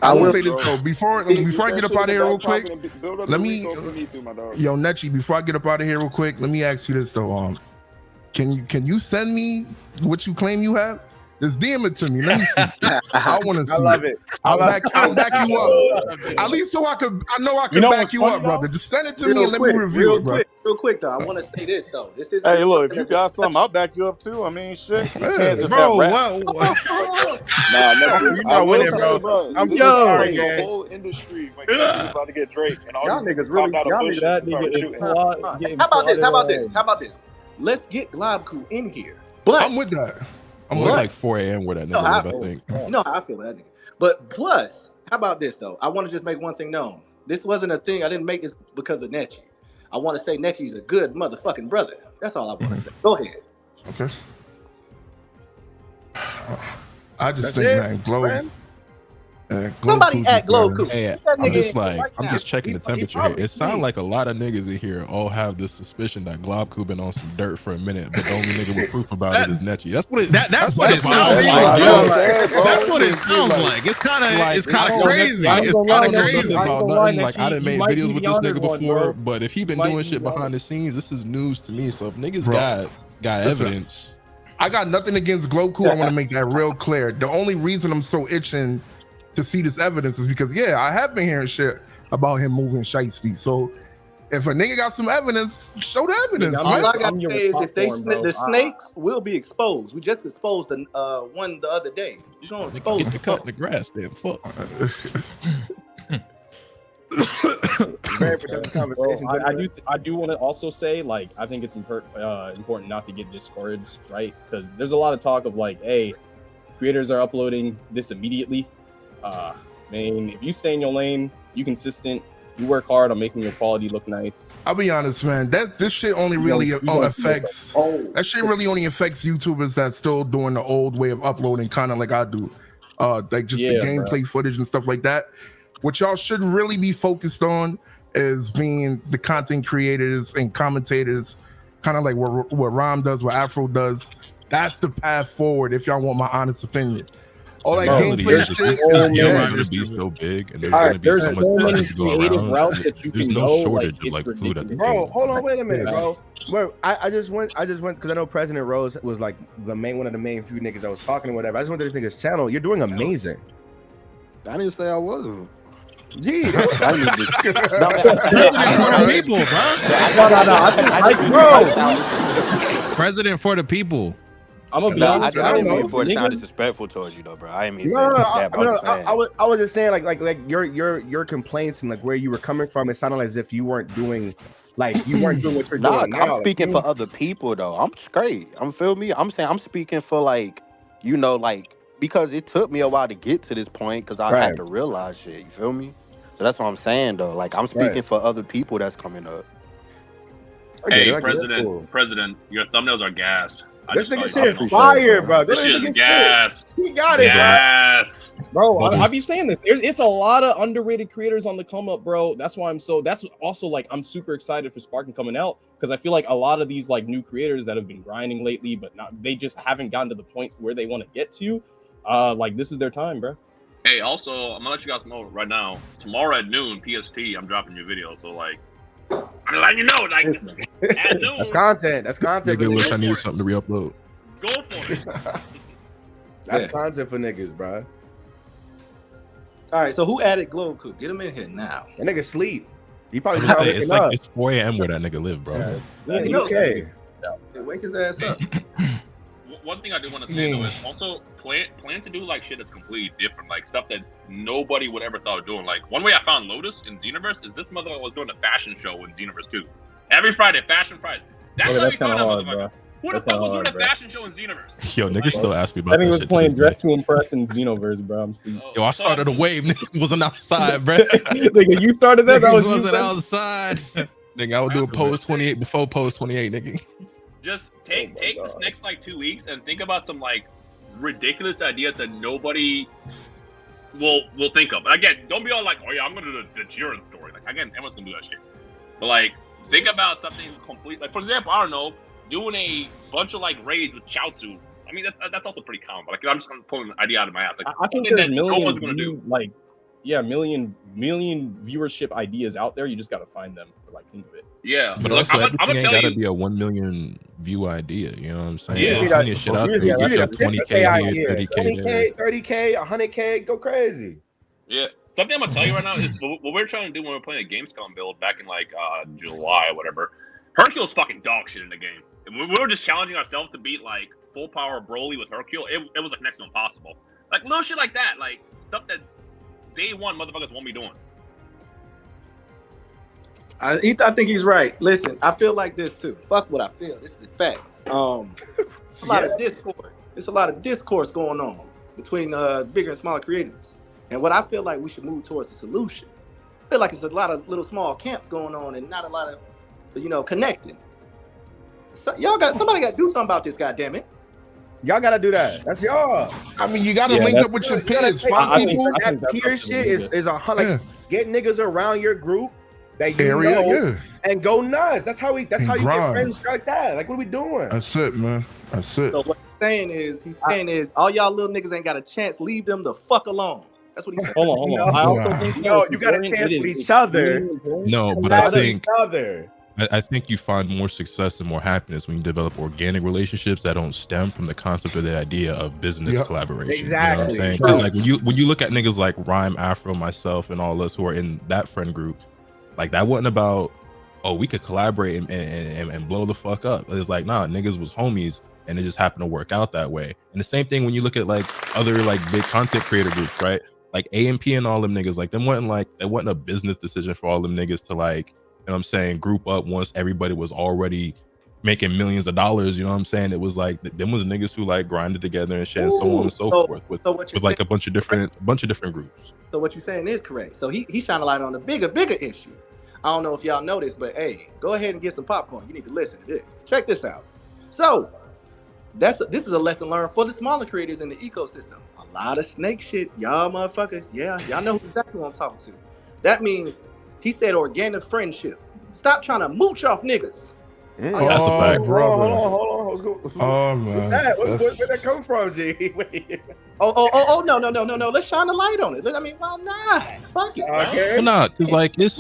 I will say this though, before I get up out of here real quick, let me, yo, Nechi, before I get up out of here real quick, let me ask you this though. Can you send me what you claim you have? Just DM it to me. Let me see. I want to see. I love it. I'll back you up. At least so I can back you up, brother. Just send it to me and let me review it, bro. Real quick though, I want to say this though. This is hey, look, if you got something, I'll back you up too. I mean, shit. You can't just bro, have Nah, you're not winning, bro. I'm sorry, the whole industry when he's about to get Drake and all y'all niggas really. How about this? Let's get Globku in here. But I'm with that. I'm like 4 a.m. with that nigga, I think. You know how I feel with that nigga. But plus, how about this though? I want to just make one thing known. This wasn't a thing. I didn't make this because of Nechi. I want to say Nechi's a good motherfucking brother. That's all I want to say. Go ahead. Okay. I just think, man, Glow. Somebody at Globku. Hey, I'm just checking the temperature here. It sounds like a lot of niggas in here all have this suspicion that Globku been on some dirt for a minute, but the only nigga with proof about it is Nechi. That's what it. That's what it sounds like. That's what it sounds like. It's kind of crazy. It's kind of crazy. Like I done made videos with this nigga before, but if he been doing shit behind the scenes, this is news to me. So if niggas got evidence, I got nothing against Globku. I want to make that real clear. The only reason I'm so itching to see this evidence is because I have been hearing shit about him moving shiesty. So if a nigga got some evidence, show the evidence. All I gotta say is if the snakes will be exposed. We just exposed one the other day. We're gonna expose get the cut in the grass, then fuck. Very productive conversation. I do want to also say, like, I think it's important not to get discouraged, right? Because there's a lot of talk of like, hey, creators are uploading this immediately. Man, if you stay in your lane, you consistent, you work hard on making your quality look nice. I'll be honest, man. This shit only really affects. That shit really only affects YouTubers that's still doing the old way of uploading, kind of like I do, like just the gameplay footage and stuff like that. What y'all should really be focused on is being the content creators and commentators, kind of like what Rom does, what Afro does. That's the path forward, if y'all want my honest opinion. All that gameplay shit is going to be so big, and there's going to be so many creative routes that you there's can no go. shortage Like, of like food at the Bro, table. hold on, wait a minute, bro. Bro, I just went because I know President Rose was like one of the main few niggas that was talking or whatever. I just went to this nigga's channel. You're doing amazing. I didn't say I wasn't. Gee, President for the people. I'm gonna be No, honest. I didn't mean know. for it to sound Niggas- disrespectful towards you, though, bro. I didn't mean to No, say that. But I'm saying. I was just saying like your complaints and like where you were coming from. It sounded as if you weren't doing what you're Nah, doing now. I'm speaking for other people though. I'm straight. I'm feel me. I'm saying I'm speaking for like, like because it took me a while to get to this point because I had to realize shit. You feel me? So that's what I'm saying though. Like I'm speaking for other people that's coming up. Hey, President, your thumbnails are gassed. This nigga shit fire, bro. This shit is gas. He got it, gas. Bro, I be saying this. It's a lot of underrated creators on the come up, bro. That's why that's also like I'm super excited for Sparking coming out because I feel like a lot of these like new creators that have been grinding lately, but they just haven't gotten to the point where they want to get to. Like this is their time, bro. Hey, also, I'm gonna let you guys know right now. Tomorrow at noon PST, I'm dropping your video. So like, I'm letting you know, like at noon. That's content. That's content. Nigga wish I needed something to re-upload. Go for it. That's content for niggas, bro. All right, so who added Glow Cook? Get him in here now. That nigga sleep. He probably It's just like, waking up. it's 4 a.m. where that nigga live, bro. Yeah, okay. Wake his ass up. One thing I do want to say though is also plan to do like shit that's completely different, like stuff that nobody would ever thought of doing. Like one way I found Lotus in Xenoverse is this mother was doing a fashion show in Xenoverse 2. Every Friday, Fashion Friday. That's how we found out, motherfucker. Who the fuck was doing a fashion show in Xenoverse? Yo, niggas still ask me about I think that was shit playing to Dress to Impress in Xenoverse, bro. I'm sleep. Yo, I started a wave. Niggas wasn't outside, bro. Nigga, you started that? Niggas That wasn't you, outside. Nigga, I was doing pose 28 before pose 28, nigga. Just take this next like 2 weeks and think about some like ridiculous ideas that nobody will think of. Again, don't be all like, oh yeah, I'm gonna do the Jiren story. Like again, everyone's gonna do that shit. But like, think about something complete. Like for example, I don't know, doing a bunch of like raids with Chaozu. I mean, that's also pretty common. But like, I'm just gonna pull an idea out of my ass. Like, I think something there's that no one's gonna do. like, yeah, million viewership ideas out there. You just gotta find them. Like, think of it. Yeah, But like, also, I'm gonna everything tell ain't gotta you. be a 1 million view idea. You know what I'm saying? Yeah. There's plenty of shit out there. You got 20K here, 30K there. 20K, 30K, 100K, go crazy. Yeah. Something I'm gonna tell you right now is what we're trying to do when we're playing a Gamescom build back in like July or whatever. Hercule's fucking dog shit in the game. And we were just challenging ourselves to beat like full power Broly with Hercule. It was like next to impossible. Like little shit like that, like stuff that day one motherfuckers won't be doing. I think he's right. Listen, I feel like this too. Fuck what I feel. This is the facts. A lot of discord. There's a lot of discourse going on between bigger and smaller creators. And what I feel like we should move towards a solution. I feel like it's a lot of little small camps going on and not a lot of, connecting. So somebody got to do something about this, goddammit. Y'all gotta do that. That's y'all. I mean, you gotta link up with your peers. Find people. That peer shit is a like get niggas around your group that you know and go nuts. That's how you get friends like that. Like, what are we doing? That's it, man. That's it. So what he's saying is, all y'all little niggas ain't got a chance. Leave them the fuck alone. That's what he's saying. Hold on. I also think you got a chance with each other. No, but I think I think you find more success and more happiness when you develop organic relationships that don't stem from the concept of the idea of business collaboration. Exactly. You know what I'm saying? Because like when you look at niggas like Rhyme, Afro, myself, and all us who are in that friend group, like that wasn't about, oh, we could collaborate and blow the fuck up. It's like, nah, niggas was homies and it just happened to work out that way. And the same thing when you look at like other like big content creator groups, right? Like AMP and all them niggas, like them wasn't a business decision for all them niggas to like, you know what I'm saying, group up once everybody was already making millions of dollars. You know what I'm saying? It was like them was niggas who like grinded together and shit and so on and so forth with like a bunch of different groups. So what you're saying is correct. So he's shining a light on the bigger issue. I don't know if y'all know this, but hey, go ahead and get some popcorn. You need to listen to this. Check this out. So this is a lesson learned for the smaller creators in the ecosystem. A lot of snake shit, y'all motherfuckers. Yeah, y'all know exactly what I'm talking to. That means He said organic friendship. Stop trying to mooch off niggas. That's a fact. Hold on. Oh man, What's that? Where'd that come from, G? Wait. Oh, no. Let's shine a light on it. I mean, why not? Fuck it. Okay. Well, not because like it's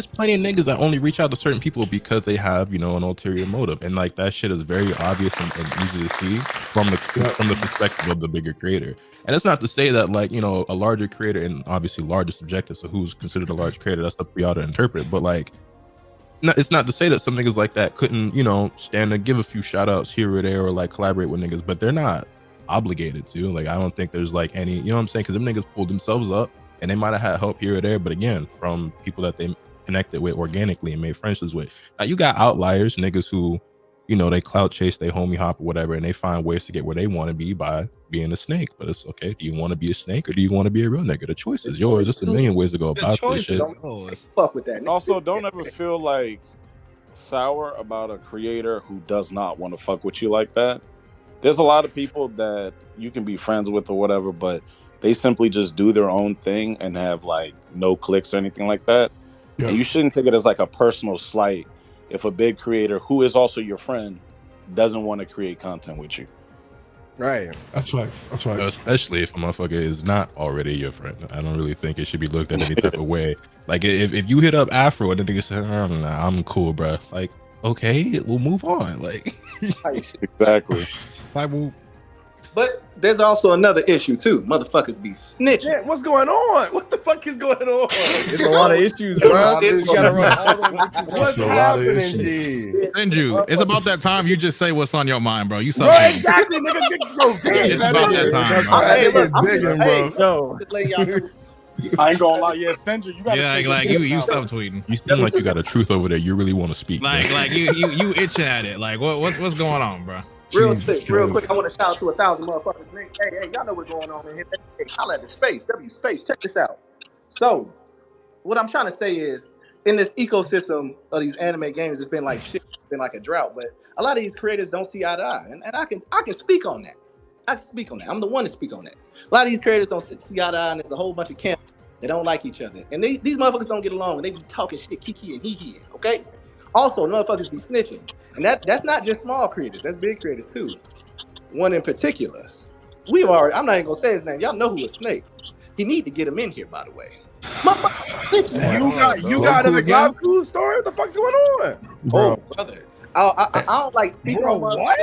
plenty of niggas that only reach out to certain people because they have, you know, an ulterior motive, and like that shit is very obvious and easy to see from the perspective of the bigger creator. And it's not to say that like, you know, a larger creator, and obviously large is subjective, so who's considered a large creator, that's up for y'all to interpret, but like, it's not to say that some niggas like that couldn't, you know, stand to give a few shout outs here or there or like collaborate with niggas, but they're not obligated to. Like, I don't think there's like any, you know what I'm saying? Because them niggas pulled themselves up and they might have had help here or there, but again, from people that they connected with organically and made friendships with. Now, you got outliers, niggas who, you know, they clout chase, they homie hop or whatever, and they find ways to get where they want to be by being a snake. But it's okay. Do you want to be a snake or do you want to be a real nigga? The choice is yours. There's a million ways to go about this shit. Fuck with that. Also, don't ever feel like sour about a creator who does not want to fuck with you like that. There's a lot of people that you can be friends with or whatever, but they simply just do their own thing and have like no clicks or anything like that. Yeah. And you shouldn't take it as like a personal slight if a big creator who is also your friend doesn't want to create content with you. Right. That's facts. That's facts. Especially if a motherfucker is not already your friend. I don't really think it should be looked at any type of way. Like if you hit up Afro and the nigga said, nah, I'm cool, bro. Like, okay, we'll move on. Like, exactly. Like, but there's also another issue too. Motherfuckers be snitching. Yeah, what's going on? What the fuck is going on? There's a lot of issues. What's happening, G? Senju, it's about that time you just say what's on your mind, bro. You Bro, exactly, nigga. It's about that time, bro. I ain't gonna lie, yeah, Senju, you gotta say like you subtweeting. You seem like you got a truth over there. You really want to speak. Like you itching at it. Like what's going on, bro? Real quick, I want to shout out to 1,000 motherfuckers. Hey, y'all know what's going on in here. Hey, holla at the space, W space. Check this out. So, what I'm trying to say is, in this ecosystem of these anime games, it's been like shit, it's been like a drought. But a lot of these creators don't see eye to eye, and I can speak on that. I can speak on that. I'm the one to speak on that. A lot of these creators don't see eye to eye, and there's a whole bunch of camps that don't like each other, and these motherfuckers don't get along, and they be talking shit, kiki and hee. Okay. Also, motherfuckers be snitching. And that's not just small creators, that's big creators too. One in particular. I'm not even gonna say his name. Y'all know who is Snake. He need to get him in here, by the way. You got a Goku story? What the fuck's going on? Oh, brother. I don't like speaking on what?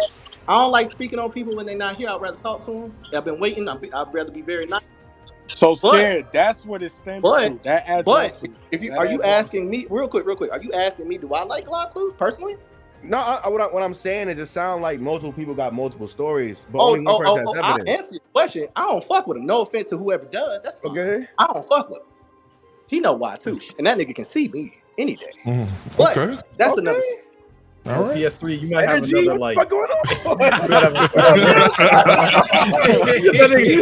I don't like speaking on people when they're not here. I'd rather talk to them. I've been waiting. I'd rather be very nice. So scared. That's what it stems to. That adds up to. Are you asking me real quick? Are you asking me? Do I like Goku personally? No, what I'm saying is it sounds like multiple people got multiple stories, but only one person has evidence. I'll answer your question. I don't fuck with him. No offense to whoever does. That's fine. Okay. I don't fuck with him. He know why too, and that nigga can see me any day. But that's another. All right. PS3, you might have another like. What's going on?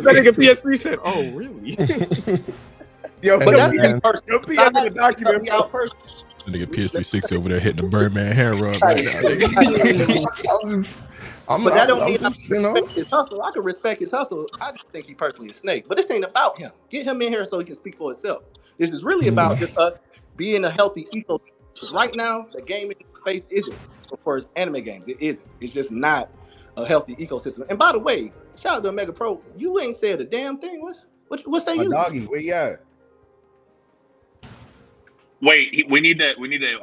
That nigga PS3 said, "Oh, really?" Yo, but that's the document. The nigga PS360 over there hitting the Birdman hair rub right now. But that don't mean I respect his hustle. I can respect his hustle. I just think he personally a snake. But this ain't about him. Get him in here so he can speak for himself. This is really about just us being a healthy ecosystem. Right now, the gaming space isn't for anime games. It isn't. It's just not a healthy ecosystem. And by the way, shout out to Omega Pro. You ain't said a damn thing. What say you? Doggy, where you at? Wait, we need the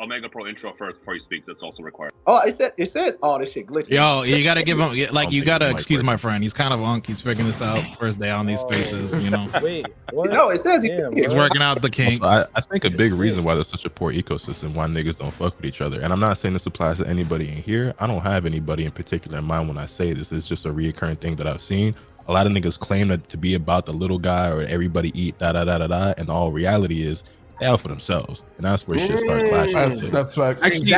Omega Pro intro first before he speaks. That's also required. Oh, it says all this shit glitching. Yo, you gotta give him you gotta excuse my friend. He's kind of unk. He's figuring this out first day on these spaces. You know. Wait, what? No, it says he's working out the kinks. Also, I think a big reason why there's such a poor ecosystem, why niggas don't fuck with each other, and I'm not saying this applies to anybody in here. I don't have anybody in particular in mind when I say this. It's just a reoccurring thing that I've seen. A lot of niggas claim to be about the little guy or everybody eat and all reality is they out for themselves, and that's where shit starts clashing. That's facts. Actually,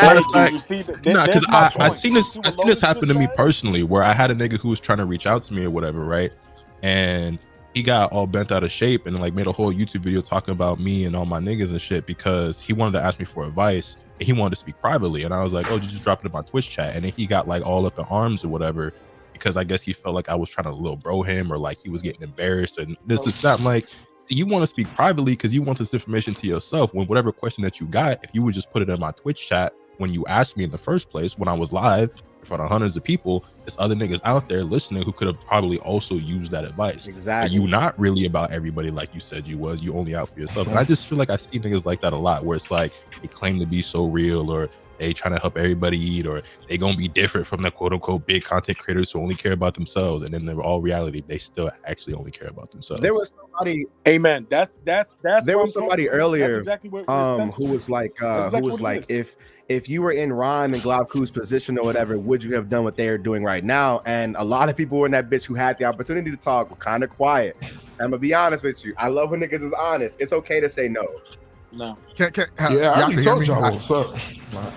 because I seen this happen to me personally, where I had a nigga who was trying to reach out to me or whatever, right? And he got all bent out of shape and like made a whole YouTube video talking about me and all my niggas and shit because he wanted to ask me for advice and he wanted to speak privately, and I was like, oh, just drop it in my Twitch chat, and then he got like all up in arms or whatever because I guess he felt like I was trying to little bro him or like he was getting embarrassed and this is not like. you want to speak privately because you want this information to yourself. When whatever question that you got, if you would just put it in my Twitch chat when you asked me in the first place, when I was live in front of hundreds of people, there's other niggas out there listening who could have probably also used that advice. Exactly. You not really about everybody like you said you was. You only out for yourself. And I just feel like I see niggas like that a lot, where it's like they claim to be so real, or they trying to help everybody eat, or they gonna be different from the quote unquote big content creators who only care about themselves, and in all reality they still actually only care about themselves. There was somebody, amen. That's there was somebody earlier exactly what who was like if you were in Rhyme and Glaucou's position or whatever, would you have done what they are doing right now? And a lot of people were in that bitch who had the opportunity to talk were kind of quiet. I'm gonna be honest with you. I love when niggas is honest. It's okay to say no. No. Yeah, I y'all already can told hear me? y'all what's up.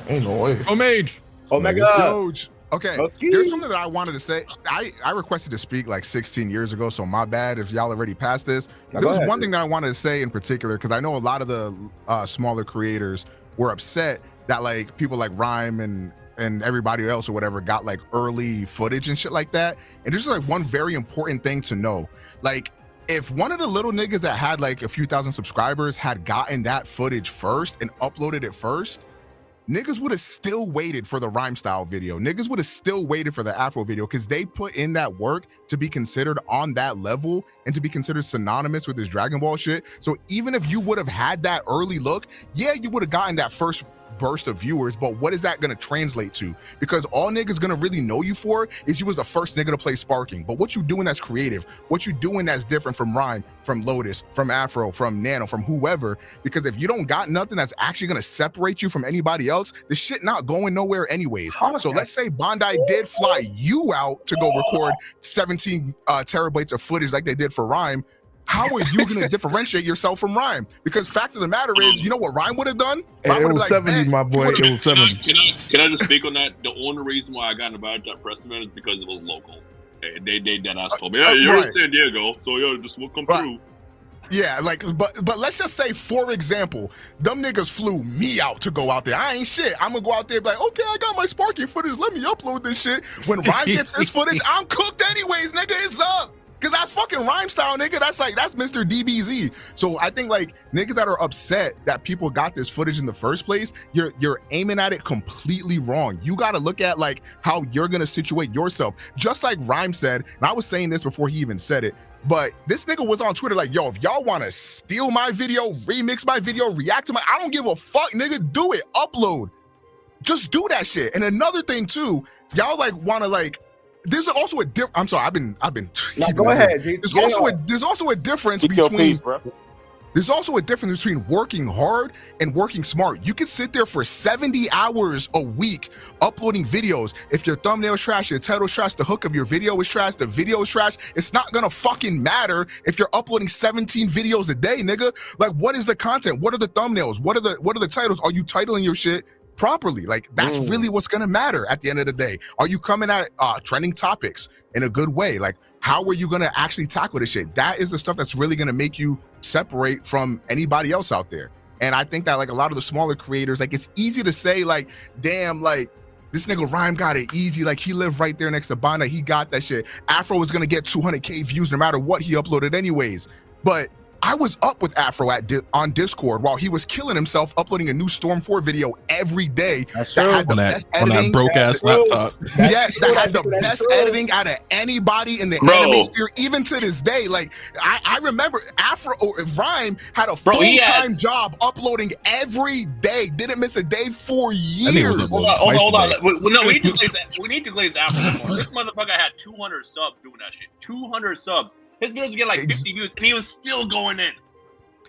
Ain't no way. Omage. Omega. Doge. Okay, there's something that I wanted to say. I requested to speak like 16 years ago, so my bad if y'all already passed this. No, There was go ahead, one thing that I wanted to say in particular, because I know a lot of the smaller creators were upset that like people like Rhyme and everybody else or whatever got like early footage and shit like that. And there's just like one very important thing to know. Like, if one of the little niggas that had like a few thousand subscribers had gotten that footage first and uploaded it first, niggas would have still waited for the rhymestyle video. Niggas would have still waited for the Afro video because they put in that work to be considered on that level and to be considered synonymous with this Dragon Ball shit. So even if you would have had that early look, yeah, you would have gotten that first burst of viewers, but what is that going to translate to? Because all niggas going to really know you for is you was the first nigga to play Sparking. But what you doing that's creative, what you doing that's different from Rhyme, from Lotus, from Afro, from Nano, from whoever, because if you don't got nothing that's actually going to separate you from anybody else, the shit not going nowhere anyways. So let's say Bandai did fly you out to go record 17 terabytes of footage like they did for Rhyme. How are you going to differentiate yourself from Rhyme? Because fact of the matter is, you know what Rhyme would have done? Rhyme It was 70, my boy. It was 70. Can I just speak on that? The only reason why I got invited to that press event is because it was local. They dead ass told me, hey, you're in San Diego, so yo, just we'll come through. Yeah, like, but let's just say, for example, them niggas flew me out to go out there. I ain't shit. I'm gonna go out there and be like, okay, I got my Sparking footage. Let me upload this shit. When Rhyme gets his footage, I'm cooked anyways, nigga. It's up. Cause that's fucking Rhyme style, nigga. That's Mr. DBZ. So I think like niggas that are upset that people got this footage in the first place, you're aiming at it completely wrong. You gotta look at like how you're gonna situate yourself. Just like Rhyme said, and I was saying this before he even said it, but this nigga was on Twitter like, yo, if y'all wanna steal my video, remix my video, react to I don't give a fuck, nigga. Do it. Upload. Just do that shit. And another thing too, y'all like wanna like, there's also a difference. I'm sorry, I've been. No, go ahead. There's also a difference between. There's also a difference between working hard and working smart. You can sit there for 70 hours a week uploading videos. If your thumbnail's trash, your title's trash, the hook of your video is trash, the video is trash, it's not gonna fucking matter if you're uploading 17 videos a day, nigga. Like, what is the content? What are the thumbnails? What are the titles? Are you titling your shit properly? Like, that's really what's gonna matter at the end of the day. Are you coming at trending topics in a good way? Like, how are you gonna actually tackle this shit? That is the stuff that's really gonna make you separate from anybody else out there. And I think that like a lot of the smaller creators, like, it's easy to say like, damn, like this nigga Rhyme got it easy. Like, he lived right there next to Banda. He got that shit. Afro was gonna get 200K views no matter what he uploaded anyways. But I was up with Afro on Discord while he was killing himself uploading a new Storm 4 video every day. That had the best editing. On that broke ass laptop. Yeah, that had the best editing out of anybody in the anime sphere, even to this day. Like, I remember Rhyme had a full-time job uploading every day. Didn't miss a day for years. Hold on. No, we need to glaze Afro. This motherfucker had 200 subs doing that shit. 200 subs. His videos get like 50 views, and he was still going in.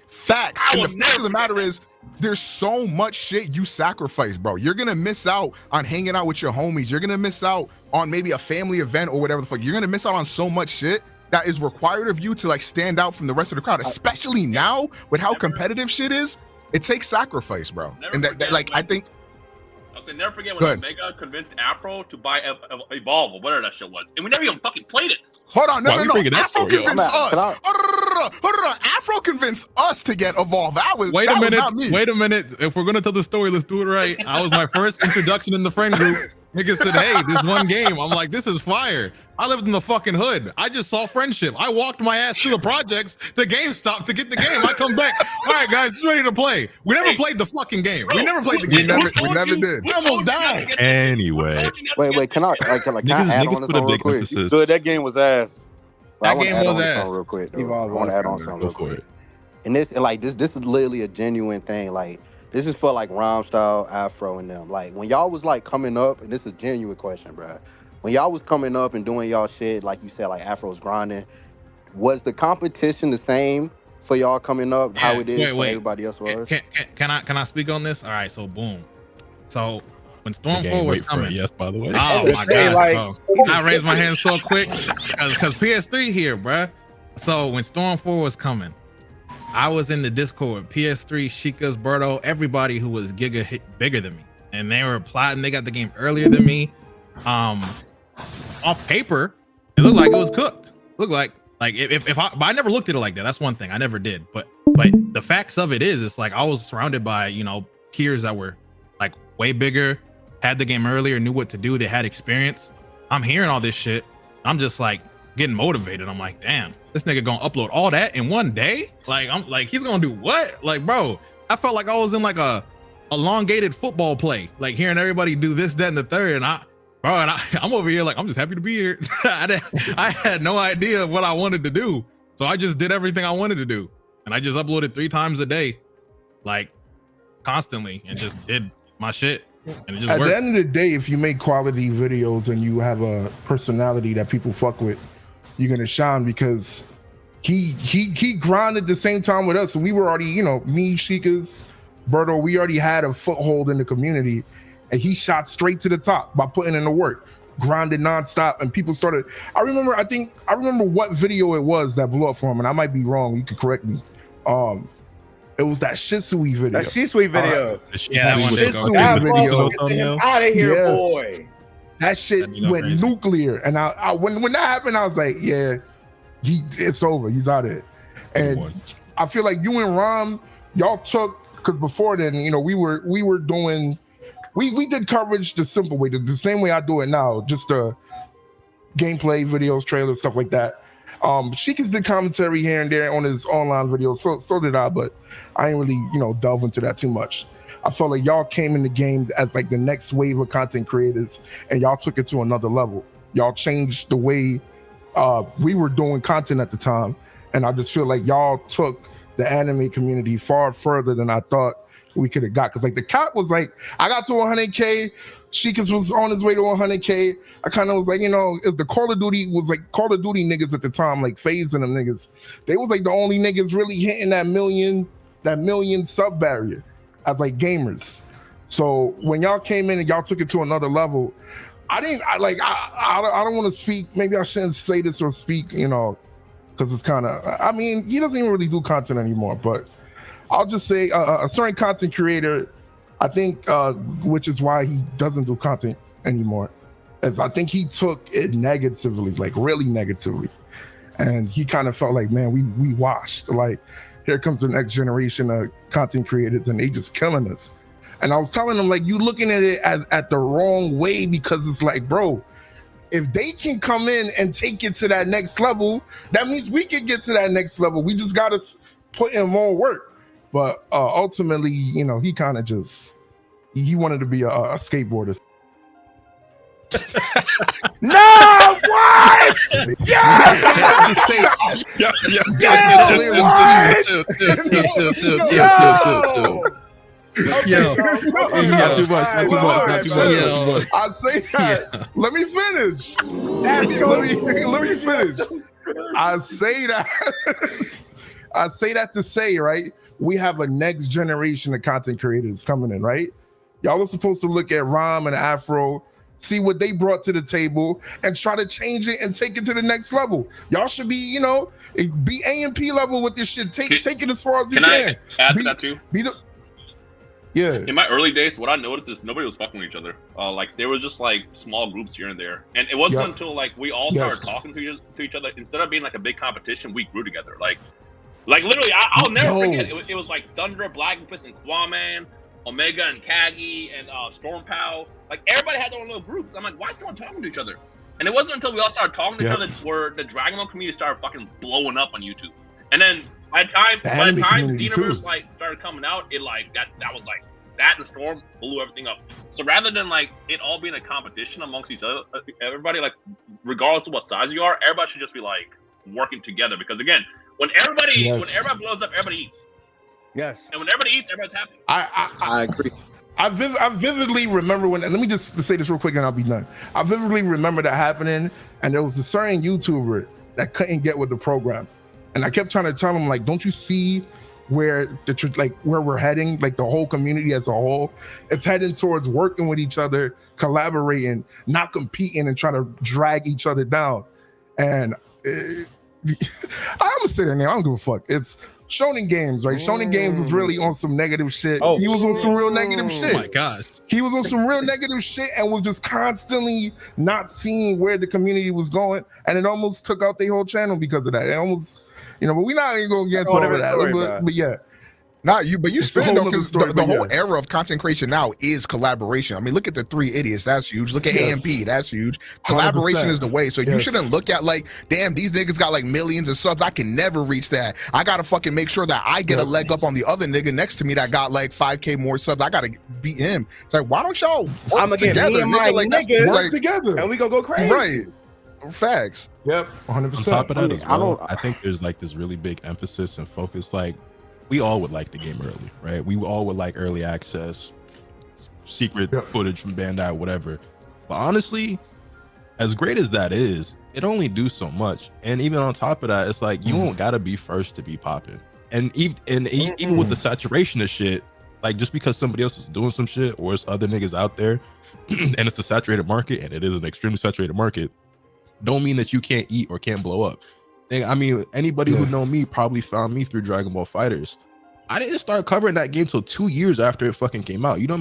Facts. And the fact of the matter is, there's so much shit you sacrifice, bro. You're gonna miss out on hanging out with your homies. You're gonna miss out on maybe a family event or whatever the fuck. You're gonna miss out on so much shit that is required of you to like stand out from the rest of the crowd, especially now with how competitive shit is. It takes sacrifice, bro. And that like, I think. Never forget when Omega convinced Afro to buy Evolve or whatever that shit was, and we never even fucking played it. Hold on, no. Afro convinced us. Hold on. Afro convinced us to get Evolve. Wait a minute. If we're gonna tell the story, let's do it right. I was my first introduction in the friend group. Nigga said, "Hey, this one game." I'm like, "This is fire." I lived in the fucking hood. I just saw friendship. I walked my ass to the projects to GameStop to get the game. I come back. All right, guys, it's ready to play. We never played the fucking game. We never played the game. We never did. We almost died. Anyway, Wait, can I add on this one real quick? Good, that game was ass. That game was ass. Real quick, though. I want to add on something real quick. And this is literally a genuine thing. Like, this is for like rhymestyle, Afro, and them. Like, when y'all was like coming up, and this is a genuine question, bro. When y'all was coming up and doing y'all shit, like you said, like Afro's grinding, was the competition the same for y'all coming up? How it is for everybody else was? Can I speak on this? All right, so boom. So when Stormfall was coming, yes, by the way. Oh my god, I raised my hand so quick because PS3 here, bruh. So when Stormfall was coming, I was in the Discord, PS3, Sheikah's, Berto, everybody who was bigger than me, and they were plotting. They got the game earlier than me. On paper, it looked like it was cooked. Looked like if I, but I never looked at it like that. That's one thing I never did. But the facts of it is, it's like I was surrounded by peers that were like way bigger, had the game earlier, knew what to do. They had experience. I'm hearing all this shit. I'm just like getting motivated. I'm like, damn, this nigga gonna upload all that in one day? Like, I'm like, he's gonna do what? Like, bro, I felt like I was in like a elongated football play, like hearing everybody do this, that, and the third, and I'm over here like, I'm just happy to be here. I had no idea what I wanted to do, so I just did everything I wanted to do, and I just uploaded 3 times a day, like constantly, and just did my shit. And it just At worked. the end of the day, if you make quality videos and you have a personality that people fuck with, you're gonna shine, because he grinded the same time with us, and we were already, me, Sheikah's, Berto, we already had a foothold in the community. And he shot straight to the top by putting in the work, grinded nonstop, and people started. I remember what video it was that blew up for him, and I might be wrong. You could correct me. It was that Shisui video. That Shisui video. Yeah, that one did go. Shisui video. Out of here, boy. That shit went nuclear, and I when that happened, I was like, yeah, it's over. He's out of it. And I feel like you and Rom, y'all took, because before then, we were doing. We did coverage the simple way, the same way I do it now, just gameplay videos, trailers, stuff like that. Sheikah's did commentary here and there on his online videos, so did I, but I ain't really, delve into that too much. I felt like y'all came in the game as like the next wave of content creators, and y'all took it to another level. Y'all changed the way we were doing content at the time, and I just feel like y'all took the anime community far further than I thought we could have got. Because like the cap was like, I got to 100K, Sheikah's was on his way to 100K. I kind of was like, if the Call of Duty was like Call of Duty niggas at the time, like FaZe and them niggas, they was like the only niggas really hitting that million sub barrier as like gamers. So when y'all came in and y'all took it to another level, I don't want to speak, maybe I shouldn't say this or speak, because it's kind of, he doesn't even really do content anymore, but I'll just say a certain content creator, I think, which is why he doesn't do content anymore, is I think he took it negatively, like really negatively. And he kind of felt like, man, we washed. Like, here comes the next generation of content creators and they just killing us. And I was telling him, like, you looking at it at the wrong way, because it's like, bro, if they can come in and take it to that next level, that means we can get to that next level. We just got to put in more work. But ultimately, he kind of just, he wanted to be a skateboarder. No, what? Not too much. I say that. Let me finish. Let me finish. I say that. I say that to say, right? We have a next generation of content creators coming in, right? Y'all are supposed to look at Rom and Afro, see what they brought to the table, and try to change it and take it to the next level. Y'all should be, be AMP level with this shit. Take it as far as you can. Can I add to that too? Yeah. In my early days, what I noticed is nobody was fucking with each other. Like there was just like small groups here and there, and it wasn't until like we all started talking to each other. Instead of being like a big competition, we grew together. Like literally, I'll never forget. It was like Thunder, Black Fist, and Quaman, Omega and Kagi, and Storm Pow. Like everybody had their own little groups. I'm like, why is no one talking to each other? And it wasn't until we all started talking to each other where the Dragon Ball community started fucking blowing up on YouTube. And then by the time Xenoverse like started coming out, it like that was like that and Storm blew everything up. So rather than like it all being a competition amongst each other, everybody like regardless of what size you are, everybody should just be like working together. Because again, when everybody blows up, everybody eats. Yes. And when everybody eats, everybody's happy. I agree. I vividly remember when, and let me just say this real quick and I'll be done. I vividly remember that happening, and there was a certain YouTuber that couldn't get with the program. And I kept trying to tell him, like, don't you see where where we're heading? Like the whole community as a whole, it's heading towards working with each other, collaborating, not competing and trying to drag each other down. And I'm gonna sit in there, I don't give a fuck. It's Shonen Games, right? Shonen Games was really on some negative shit. He was on some real negative shit. Oh my gosh. He was on some real negative shit and was just constantly not seeing where the community was going. And it almost took out their whole channel because of that. It almost, but we're not even gonna get into all of that. But yeah. Not you, but you spend though, because the whole era of content creation now is collaboration. I mean, look at the 3 Idiots, that's huge. Look at AMP, that's huge. Collaboration 100%. Is the way. So you shouldn't look at like, damn, these niggas got like millions of subs. I can never reach that. I gotta fucking make sure that I get a leg up on the other nigga next to me that got like 5K more subs. I gotta beat him. It's like, why don't y'all work together? Me and my niggas work together, and we gonna go crazy. Right. Facts. Yep. 100%. On top of that as well, I think there's like this really big emphasis and focus, like, we all would like the game early, right? We all would like early access, secret footage from Bandai, whatever. But honestly, as great as that is, it only do so much. And even on top of that, it's like you don't gotta be first to be popping. And even with the saturation of shit, like just because somebody else is doing some shit or it's other niggas out there, and it's a saturated market, and it is an extremely saturated market, don't mean that you can't eat or can't blow up. I mean, anybody who know me probably found me through Dragon Ball FighterZ. I didn't start covering that game till 2 years after it fucking came out. You know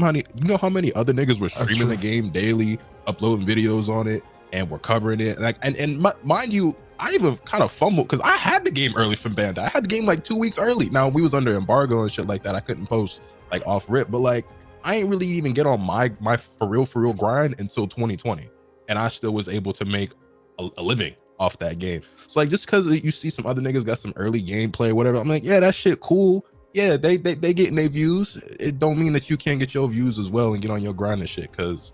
how many other niggas were streaming the game daily, uploading videos on it, and were covering it. Like, and mind you, I even kind of fumbled because I had the game early from Bandai. I had the game like 2 weeks early. Now we was under embargo and shit like that. I couldn't post like off rip, but like I ain't really even get on my for real grind until 2020, and I still was able to make a living off that game. So like just because you see some other niggas got some early gameplay or whatever, I'm like, yeah, that shit cool. Yeah, they getting their views. It don't mean that you can't get your views as well and get on your grind and shit. Because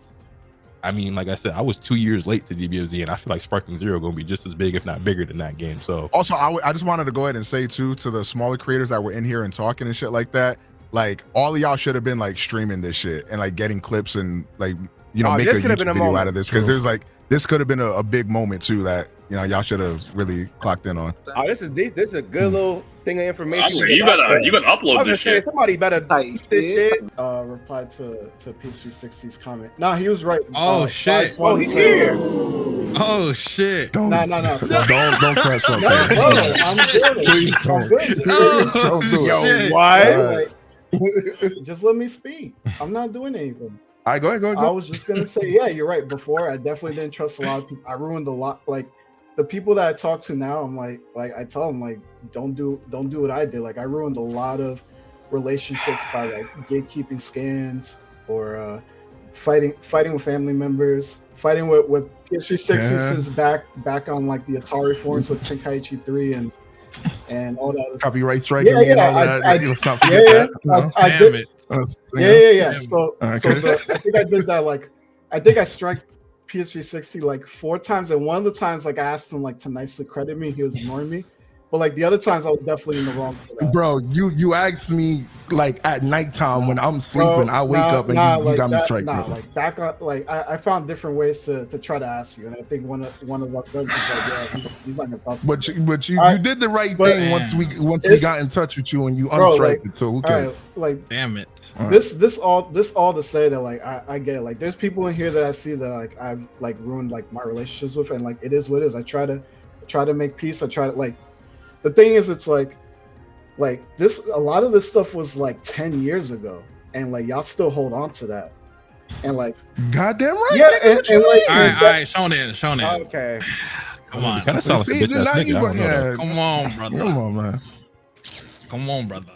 I mean, like I said, I was 2 years late to DBFZ, and I feel like Sparking Zero gonna be just as big, if not bigger, than that game. So also, I just wanted to go ahead and say too to the smaller creators that were in here and talking and shit like that, like all of y'all should have been like streaming this shit and like getting clips and like make a YouTube video out of this, because there's like this could have been a big moment too that y'all should have really clocked in on. Oh, this is a good little thing of information. You gotta upload this shit. Somebody better type this shit. Reply to PS360's comment. Nah, he was right. Oh shit! Oh, he's here. Oh shit! Don't crash something. No, I'm good. Please I'm good. don't do it. Yo, why? Like, just let me speak. I'm not doing anything. All right, go ahead. I was just gonna say, yeah, you're right. Before, I definitely didn't trust a lot of people. I ruined a lot. Like the people that I talk to now, I'm like I tell them like, don't do what I did. Like I ruined a lot of relationships by like gatekeeping scans or fighting with family members, fighting with PS360 since back on like the Atari forums with Tenkaichi 3 and all that copyright striking and all that. Let's not forget that. I did it. Yeah. So I think I did that. Like, I think I struck PS360 like 4 times, and one of the times, like, I asked him like to nicely credit me. He was ignoring me. But like the other times, I was definitely in the wrong for that. Bro, you asked me like at nighttime when I'm sleeping. I wake up and you got me straight. Like back up, like I found different ways to try to ask you, and I think one of our friends was like, yeah, he's not gonna talk. But you did the right thing once we got in touch with you and you unstriked it. So who cares? Like, damn it. This all to say that like I get it. Like there's people in here that I see that like I've like ruined like my relationships with, and like it is what it is. I try to make peace. I try to like. The thing is, it's like this. A lot of this stuff was like 10 years ago, and like y'all still hold on to that, and like goddamn right. Yeah, nigga, and like, all right, Shonen. Okay, come on. Kind of sounds like a bitch ass nigga. Come on, brother. Come on, man. Come on, brother.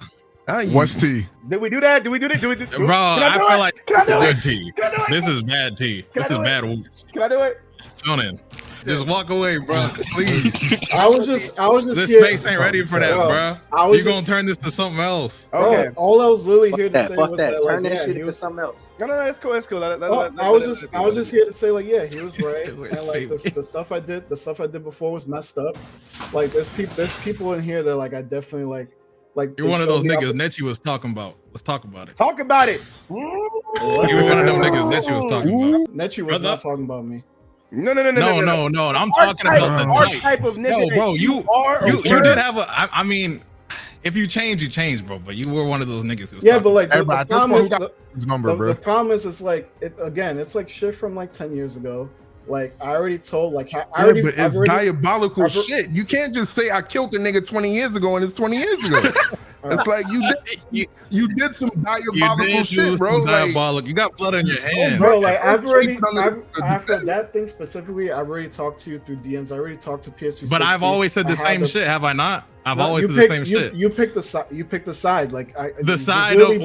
What's T? Did we do that? Bro, I feel like good tea. This is bad tea. This is bad whoops. Can I do it? Shonen. Just walk away, bro. Please. I was just This here. space ain't ready for that, bro. I was You gonna just- turn this to something else. Okay. All I was literally here to say Fuck was that. that, like, Turn that yeah, shit he into was. something else. No, it's cool. It's cool. I was just here to say, like, yeah, he was right, and like the stuff I did before was messed up. Like, there's people in here that like I definitely like. You're one of those niggas Netchi was talking about. Let's talk about it. Talk about it. You were one of them niggas Netchi was talking about. Netchi was not talking about me. No. I'm talking about the type of nigga. Yo, bro, that you did have a. I mean, if you change, you change, bro. But you were one of those niggas. Who was Yeah, but like talking the about problem is, bro. the problem is, it's like it's like shit from like 10 years ago. Like I already told, like I already. But it's diabolical shit. You can't just say I killed the nigga 20 years ago and it's 20 years ago. It's like you did some diabolical shit, bro. Diabolical. You got blood on your hands, bro. Like after that thing specifically, I've already talked to you through DMs. I already talked to PS3. But I've always said the same shit, have I not? I've always said the same shit. You picked the side. You picked the side. Like there's literally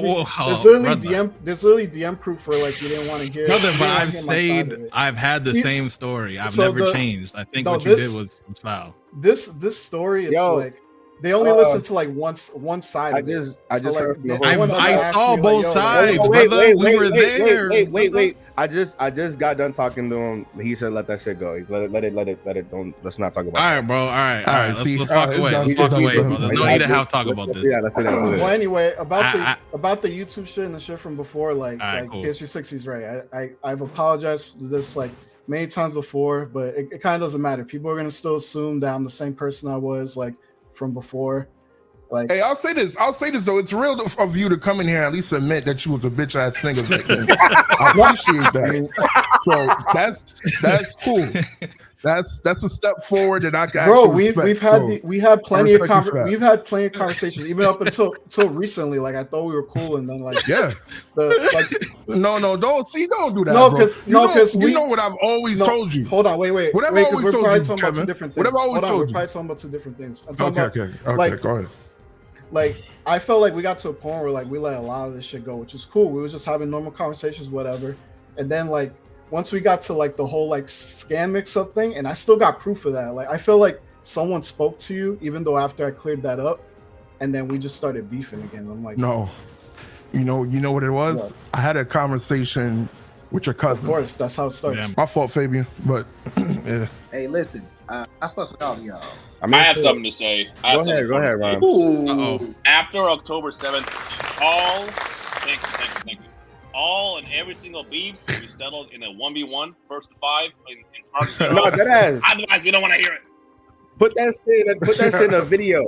DM proof for like you didn't want to hear. Brother, but I've had the same story. I've never changed. I think what you did was foul. This story, it's like they only listen to like one side. I saw both sides, brother. We were there. Wait. I just got done talking to him. He said, "Let that shit go." He's let it. Don't. Let's not talk about. All right, bro. All right. Let's walk away. Let's walk away, bro. There's no need to have talk about this. Yeah, that's it. Well, anyway, about the YouTube shit and the shit from before, like cool. PS360's right. I've apologized for this like many times before, but it kind of doesn't matter. People are gonna still assume that I'm the same person I was like from before. Like, hey, I'll say this though. It's real of you to come in here and at least admit that you was a bitch ass nigga back then. I appreciate that. So that's cool. That's a step forward that I can actually respect. We've had plenty of conversations even up until recently. Like I thought we were cool, and then like no, don't do that. Because you know what I've always told you. Hold on, wait. Whatever I always told you, Kevin. Whatever I always told you. We're probably talking about two different things. Okay, go ahead. Like I felt like we got to a point where like we let a lot of this shit go, which is cool. We were just having normal conversations, whatever. And then like once we got to like the whole like scam mix-up thing, and I still got proof of that. Like I feel like someone spoke to you, even though after I cleared that up, and then we just started beefing again. I'm like, no, you know what it was? What? I had a conversation with your cousin. Of course, that's how it starts. Yeah. My fault, Fabian, but yeah. Hey, listen, I fuck with all of y'all. I have something to say. Go ahead, Rob. After October 7th, thank you. All and every single beefs will be settled in a 1v1, first to 5 in Spark. No, that ass. Otherwise, we don't want to hear it. Put that shit in a video.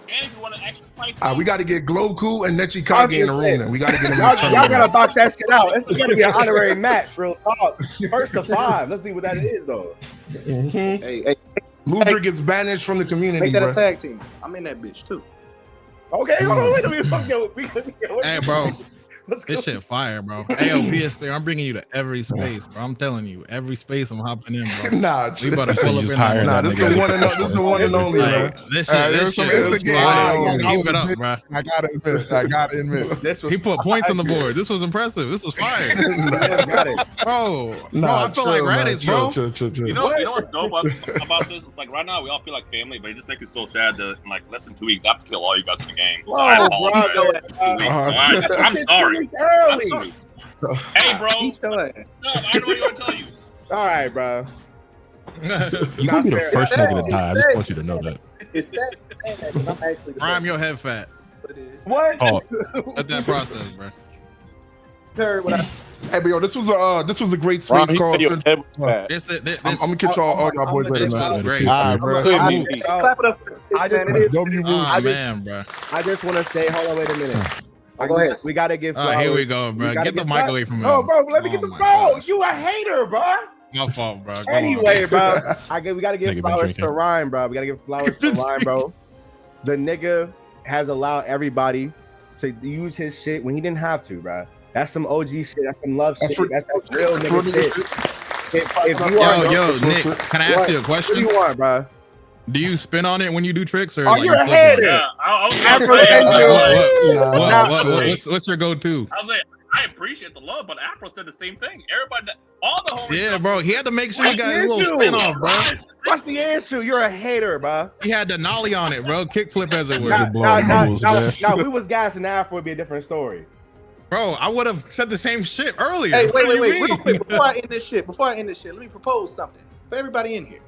And if you want to exercise, we got to get Gloku and Nechikage in the room. Then we got to get them. Y'all gotta box that shit out. It's gonna be an honorary match, real talk. First to 5. Let's see what that is, though. Mm-hmm. Hey, loser gets banished from the community. Make that a tag team. I'm in that bitch too. Okay, hold on, wait a minute. Hey, bro. This shit fire, bro. Hey, PS3, I'm bringing you to every space, bro. I'm telling you, every space I'm hopping in, bro. Nah, we about to pull up in there. Nah, this is the one and only, man. This shit is fire. Keep it up, bro. I gotta admit. He put points on the board. This was impressive. This was fire. Got it. Bro, I feel like Raditz, bro. You know what's dope about this? It's like right now we all feel like family, but it just makes it so sad that in like less than 2 weeks I have to kill all you guys in the game. I'm sorry. Early. Hey, bro. I know what you want to tell you. All right, bro. You gonna be the first nigga to die. I just want you to know that. It's sad. Rhyme your head fat. What? Let that process, bro. Hey, but yo, this was a great space call. I'm gonna catch all y'all boys later, man. Great. All right, bro. Clap it up. I just want to say, hold on, wait a minute. Go ahead. We gotta give flowers. Here we go, bro. Get the mic away from me. No, bro, let me get the bro. You a hater, bro. My fault, bro. Anyway, bro, we gotta give flowers to Rhyme, bro. We gotta give flowers to Rhyme, bro. The nigga has allowed everybody to use his shit when he didn't have to, bro. That's some OG shit. That's some love shit. That's real nigga shit. If you are, yo, Nick, can I ask you a question? What do you want, bro? Do you spin on it when you do tricks, or like you're a hater? Yeah, what's your go-to? I I appreciate the love, but Afro said the same thing. Everybody, all the homies. Yeah, bro. He had to make sure he What's got the a little issue? spin off, bro. What's the issue? You're a hater, bro. He had the nollie on it, bro. Kickflip as it were. Now, we was gassing Afro, it'd be a different story. Bro, I would have said the same shit earlier. Hey, What do you wait, mean? real quick, before I end this shit, let me propose something for everybody in here.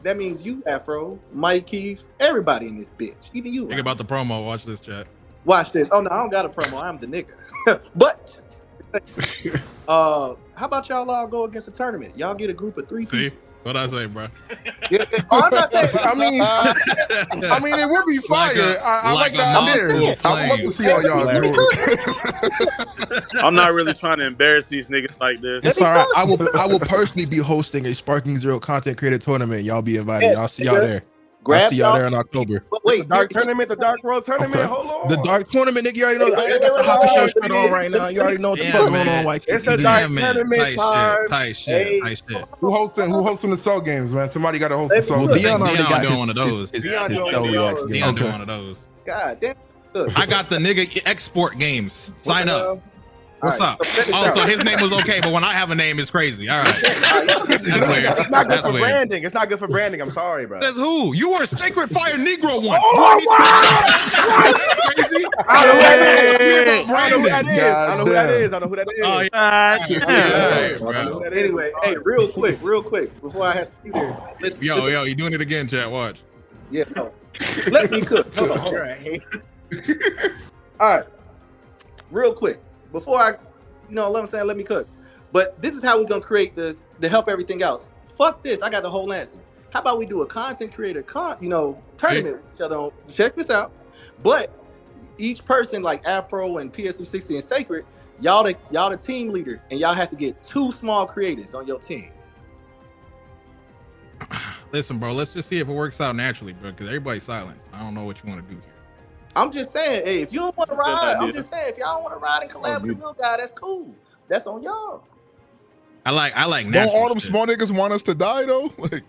That means you, Afro, Mikey, everybody in this bitch, even you. Think about the promo. Watch this, chat. Watch this. Oh no, I don't got a promo. I'm the nigga. But how about y'all all go against a tournament? Y'all get a group of 3 See? people. What I say, bro? Yeah, I'm not saying. I mean, it would be fire. I like the idea. I would love to see all y'all do it. I'm not really trying to embarrass these niggas like this. It's all right. I will personally be hosting a Sparking Zero content creator tournament. Y'all be invited. I'll see y'all there. I'll see y'all there in October. Wait, the Dark World tournament. Okay. Hold on. The Dark tournament, nigga. You already know. I got the Hockey Show shirt on right now. You already know what the fuck going on. Like, it's the Dark tournament time. Tight shit. Who hosting the cell games, man? Somebody got to host the cell Well, games. Dion already got doing one of those. Dion doing one of those. God damn. I got the nigga export games. Sign up. What's All up? right, Oh, so his name was okay, but when I have a name, it's crazy. All right. It's not good That's for weird. branding. It's not good for branding. I'm sorry, bro. Says who? You were a Sacred Fire Negro once. Oh, Crazy? I know who that is. I know who that is. I know who that is. Oh, yeah. Anyway, hey, real quick, before I have to be there. Listen, Yo, you doing it again, chat? Watch. Yeah, no. Let me cook. Hold on. All right, real quick. Before I, let me cook. But this is how we're gonna create the help everything else. Fuck this. I got the whole answer. How about we do a content creator tournament with each other? Check this out. But each person, like Afro and PS360 and Sacred, y'all the team leader, and y'all have to get 2 small creators on your team. Listen, bro. Let's just see if it works out naturally, bro. Because everybody's silent. I don't know what you want to do here. I'm just saying, hey, if you don't want to ride, if y'all don't want to ride and collab with the little guy, that's cool. That's on y'all. I like. Don't all them small niggas want us to die though? Like,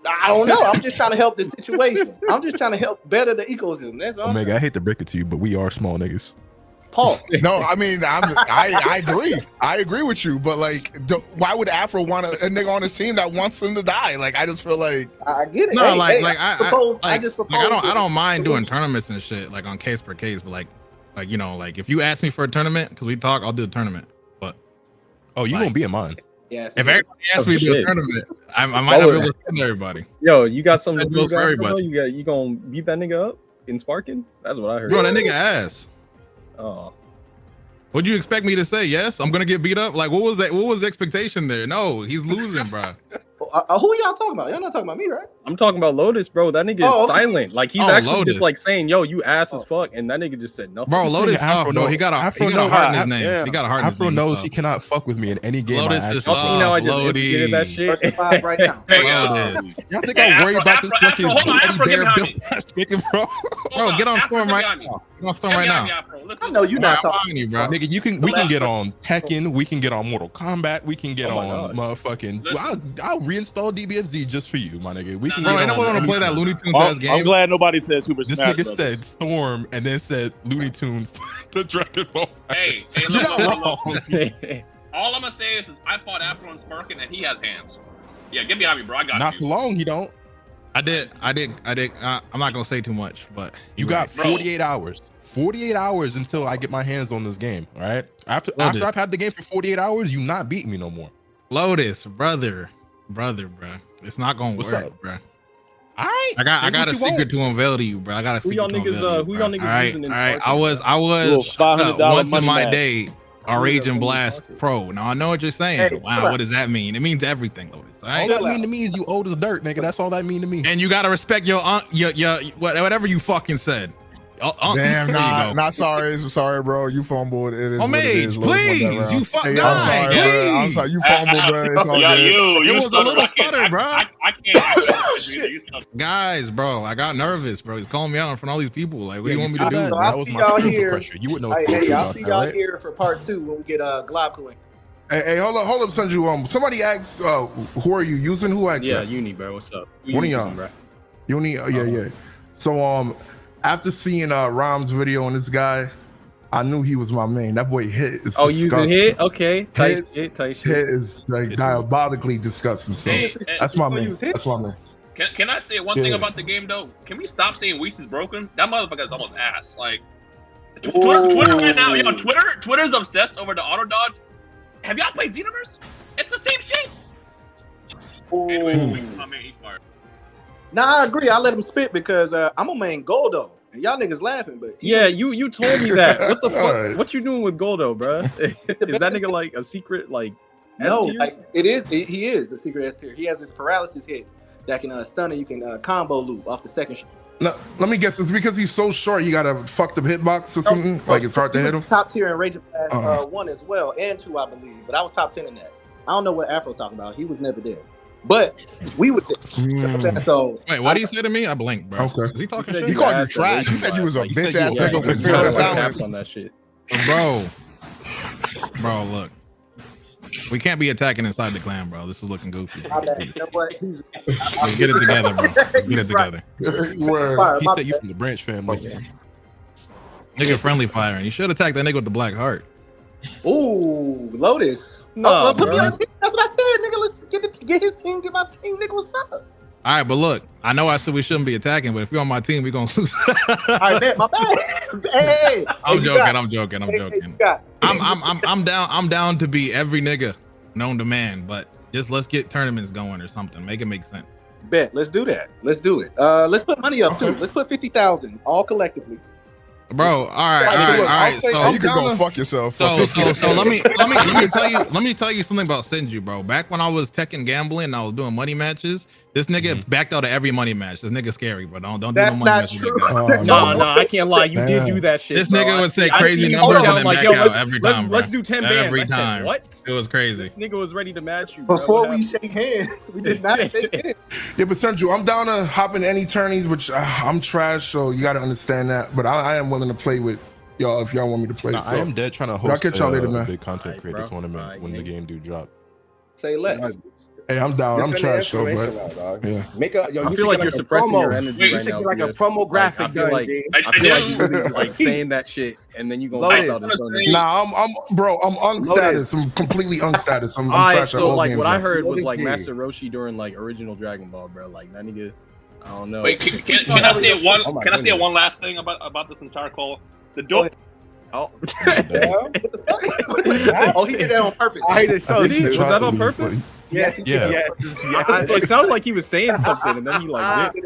I don't know. I'm just trying to help the situation. I'm just trying to help better the ecosystem. That's all. Omega, I hate to break it to you, but we are small niggas. Paul. No, I mean, I agree. I agree with you, but like, why would Afro want a nigga on his team that wants him to die? Like, I just feel like I get it. No, I don't mind doing tournaments and shit, like on case per case, but like if you ask me for a tournament because we talk, I'll do the tournament. But you gonna be in mine? Yes. If everybody asks me to do a tournament, I might not be able to send everybody. Yo, you got something to That goes prove, for Afro? everybody. You gonna beat that nigga up in Sparking? That's what I heard. Bro, that nigga ass. Oh. What'd you expect me to say? Yes, I'm gonna get beat up. Like, what was that? What was the expectation there? No, he's losing, bro. Who y'all talking about? Y'all not talking about me, right? I'm talking about Lotus, bro. That nigga is Oh, okay. silent. Like he's Oh, actually Lotus. just like saying, "Yo, you ass as fuck," and that nigga just said nothing. Bro, Lotus Afro, no, he got a heart in his name. Yeah. He got a heart in his Afro name. knows so. he cannot fuck with me in any game. Lotus I is Y'all seen how I just instigated that shit? Right now. Lotus. Y'all think I worry about this fucking teddy bear built ass nigga, bro? Bro, get on Storm right now. Get on Storm right now. I know you're not I'm talking. you, bro. Nigga, we can get on Tekken, we can get on Mortal Kombat, we can get on motherfucking. I'll reinstall DBFZ just for you, my nigga. We can. Bro, get ain't no one want to play that Looney Tunes ass game. I'm glad nobody said Super This Smash nigga Brothers. said Storm and then said Looney Tunes to Dragon Ball. Hey, You're look, not look. wrong. All I'm gonna say is I fought Afro and Sparking, and he has hands. Yeah, get behind me, bro. I got Not you. for long, he don't. I did. I'm not gonna say too much, but You got 48 hours. 48 hours until I get my hands on this game. All right. After I've had the game for 48 hours, you not beating me no more. Lotus, brother, bro. It's not gonna What's work, up? bro. All right. I got a secret to unveil to you, bro. I got a secret to unveil to you, who bro. y'all niggas All right, using in all right. Sparking, I was $500 once in money my match. day a Raging Blast Pro. Now I know what you're saying. Hey, Wow, what does that mean? It means everything, Lotus. All All right. that mean to me is you old as dirt, nigga. That's all that mean to me. And you gotta respect your whatever you fucking said. damn, There you go. not sorry, bro. You fumbled. It is what it Mage, is. Lord, please, you fuck Hey, guy, I'm sorry, bro. I'm sorry. You fumbled, bro. It's all Yeah, good. you It was a stutter. little I can't- stutter, bro. I can't. You stutter. Guys, bro, I got nervous, bro. He's calling me out in front of all these people. Like, what do you want me to do? So That I'll was see my y'all spiritual here. pressure. You wouldn't know. Hey, I'll see y'all right? here for part 2 when we get Glob cooling. Hey, hold up, Sanju. Somebody asked, who are you using? Who asked Yeah, that? Uni, bro. What's up? Who One of you y'all. using, bro? You need, yeah. So, after seeing Rom's video on this guy, I knew he was my main. That boy Hit is Oh, using disgusting. Hit? Okay. Tight shit. Hit is like diabolically disgusting. So Hey, that's my man. That's my man. Can I say one thing Yeah. about the game though? Can we stop saying Whis is broken? That motherfucker is almost ass. Like Twitter right now, yo, Twitter's obsessed over the auto dodge. Have y'all played Xenoverse? It's the same shit. Anyway, my man, he's smart. Nah, I agree. I let him spit because I'm a main Goldo, and y'all niggas laughing. But Yeah, you told me that. What the fuck? Alright. What you doing with Goldo, bro? Is that nigga like a secret like? no, S-tier? like, it is. He is the secret S tier. He has this paralysis hit that can stun, and you can combo loop off the second shot. No, let me guess. It's because he's so short. You got a fucked up hitbox or something. Like it's hard to He hit was him. Top tier in Rage of Pass 1 as well, and 2, I believe. But I was top 10 in that. I don't know what Afro talking about. He was never there. But we would. So Wait, what did he say to me? I blinked, bro. Okay. Is he talking He shit? called you trash. He said you was a Like, you said bitch ass you nigga with you zero like talent. tapped on that shit. Bro, look. We can't be attacking inside the clan, bro. This is looking goofy. you know what? He's Let's get it together, bro. Let's get it together. He said you from the Branch family. Nigga friendly firing. You should attack that nigga with the black heart. Ooh, Lotus. No, put me bro. on the team. That's what I said, nigga. Let's get his team, get my team, nigga. What's up? All right, but look, I know I said we shouldn't be attacking, but if you're on my team, we're gonna lose. All right, man, my bad. Hey, I'm you joking. got it. I'm joking. I'm Hey, joking. you got it. I'm down. I'm down to be every nigga known to man, but just let's get tournaments going or something. Make it make sense. Bet. Let's do that. Let's do it. Let's put money up too. Let's put 50,000 all collectively. Bro, all right, all So right, look, all I'll right. say, So you can go fuck yourself. So let me tell you something about Senju, bro. Back when I was Tekken gambling and I was doing money matches, this nigga backed out of every money match. This nigga scary, bro. Don't do That's no money not matches true. like that. No, I can't lie. You did do that shit. This bro. nigga would say I crazy see you numbers go down and then like, back yo, out every time, bro. let's do 10 bands. Every I said, time. what? It was crazy. This nigga was ready to match you, bro. Before What we happened? shake hands, we did not shake hands. Yeah, but Senju, I'm down to hop in any tourneys, which I'm trash, so you got to understand that. But I am willing to play with y'all if y'all want me to play. Nah, so. I am dead trying to I'll host catch y'all later, a man. big content Alright, creator bro. tournament Alright, when the man. game do drop. Say less. Hey, I'm down. I'm Just send the trash though, information but out, dog. yeah. Make a yo. I You feel should like get you're suppressing promo. your energy You right should now. get like a BS. promo graphic I feel done, like G. I feel like you really like saying that shit, and then you gonna Loaded. pop out and throw it. Nah, I'm unstatus. I'm completely unstatus. I'm Alright, trash at so all like games. what I though. heard was Loaded like G. Master Roshi during like original Dragon Ball, bro. Like that nigga, I don't know. Wait, can I say one? Oh my Can I say goodness. one last thing about this entire call? The dope. Oh, Oh, he did that on purpose. I hate it so. did he? dude. Was that on purpose? Yeah, Yeah. It sounded like he was saying something, and then he like did.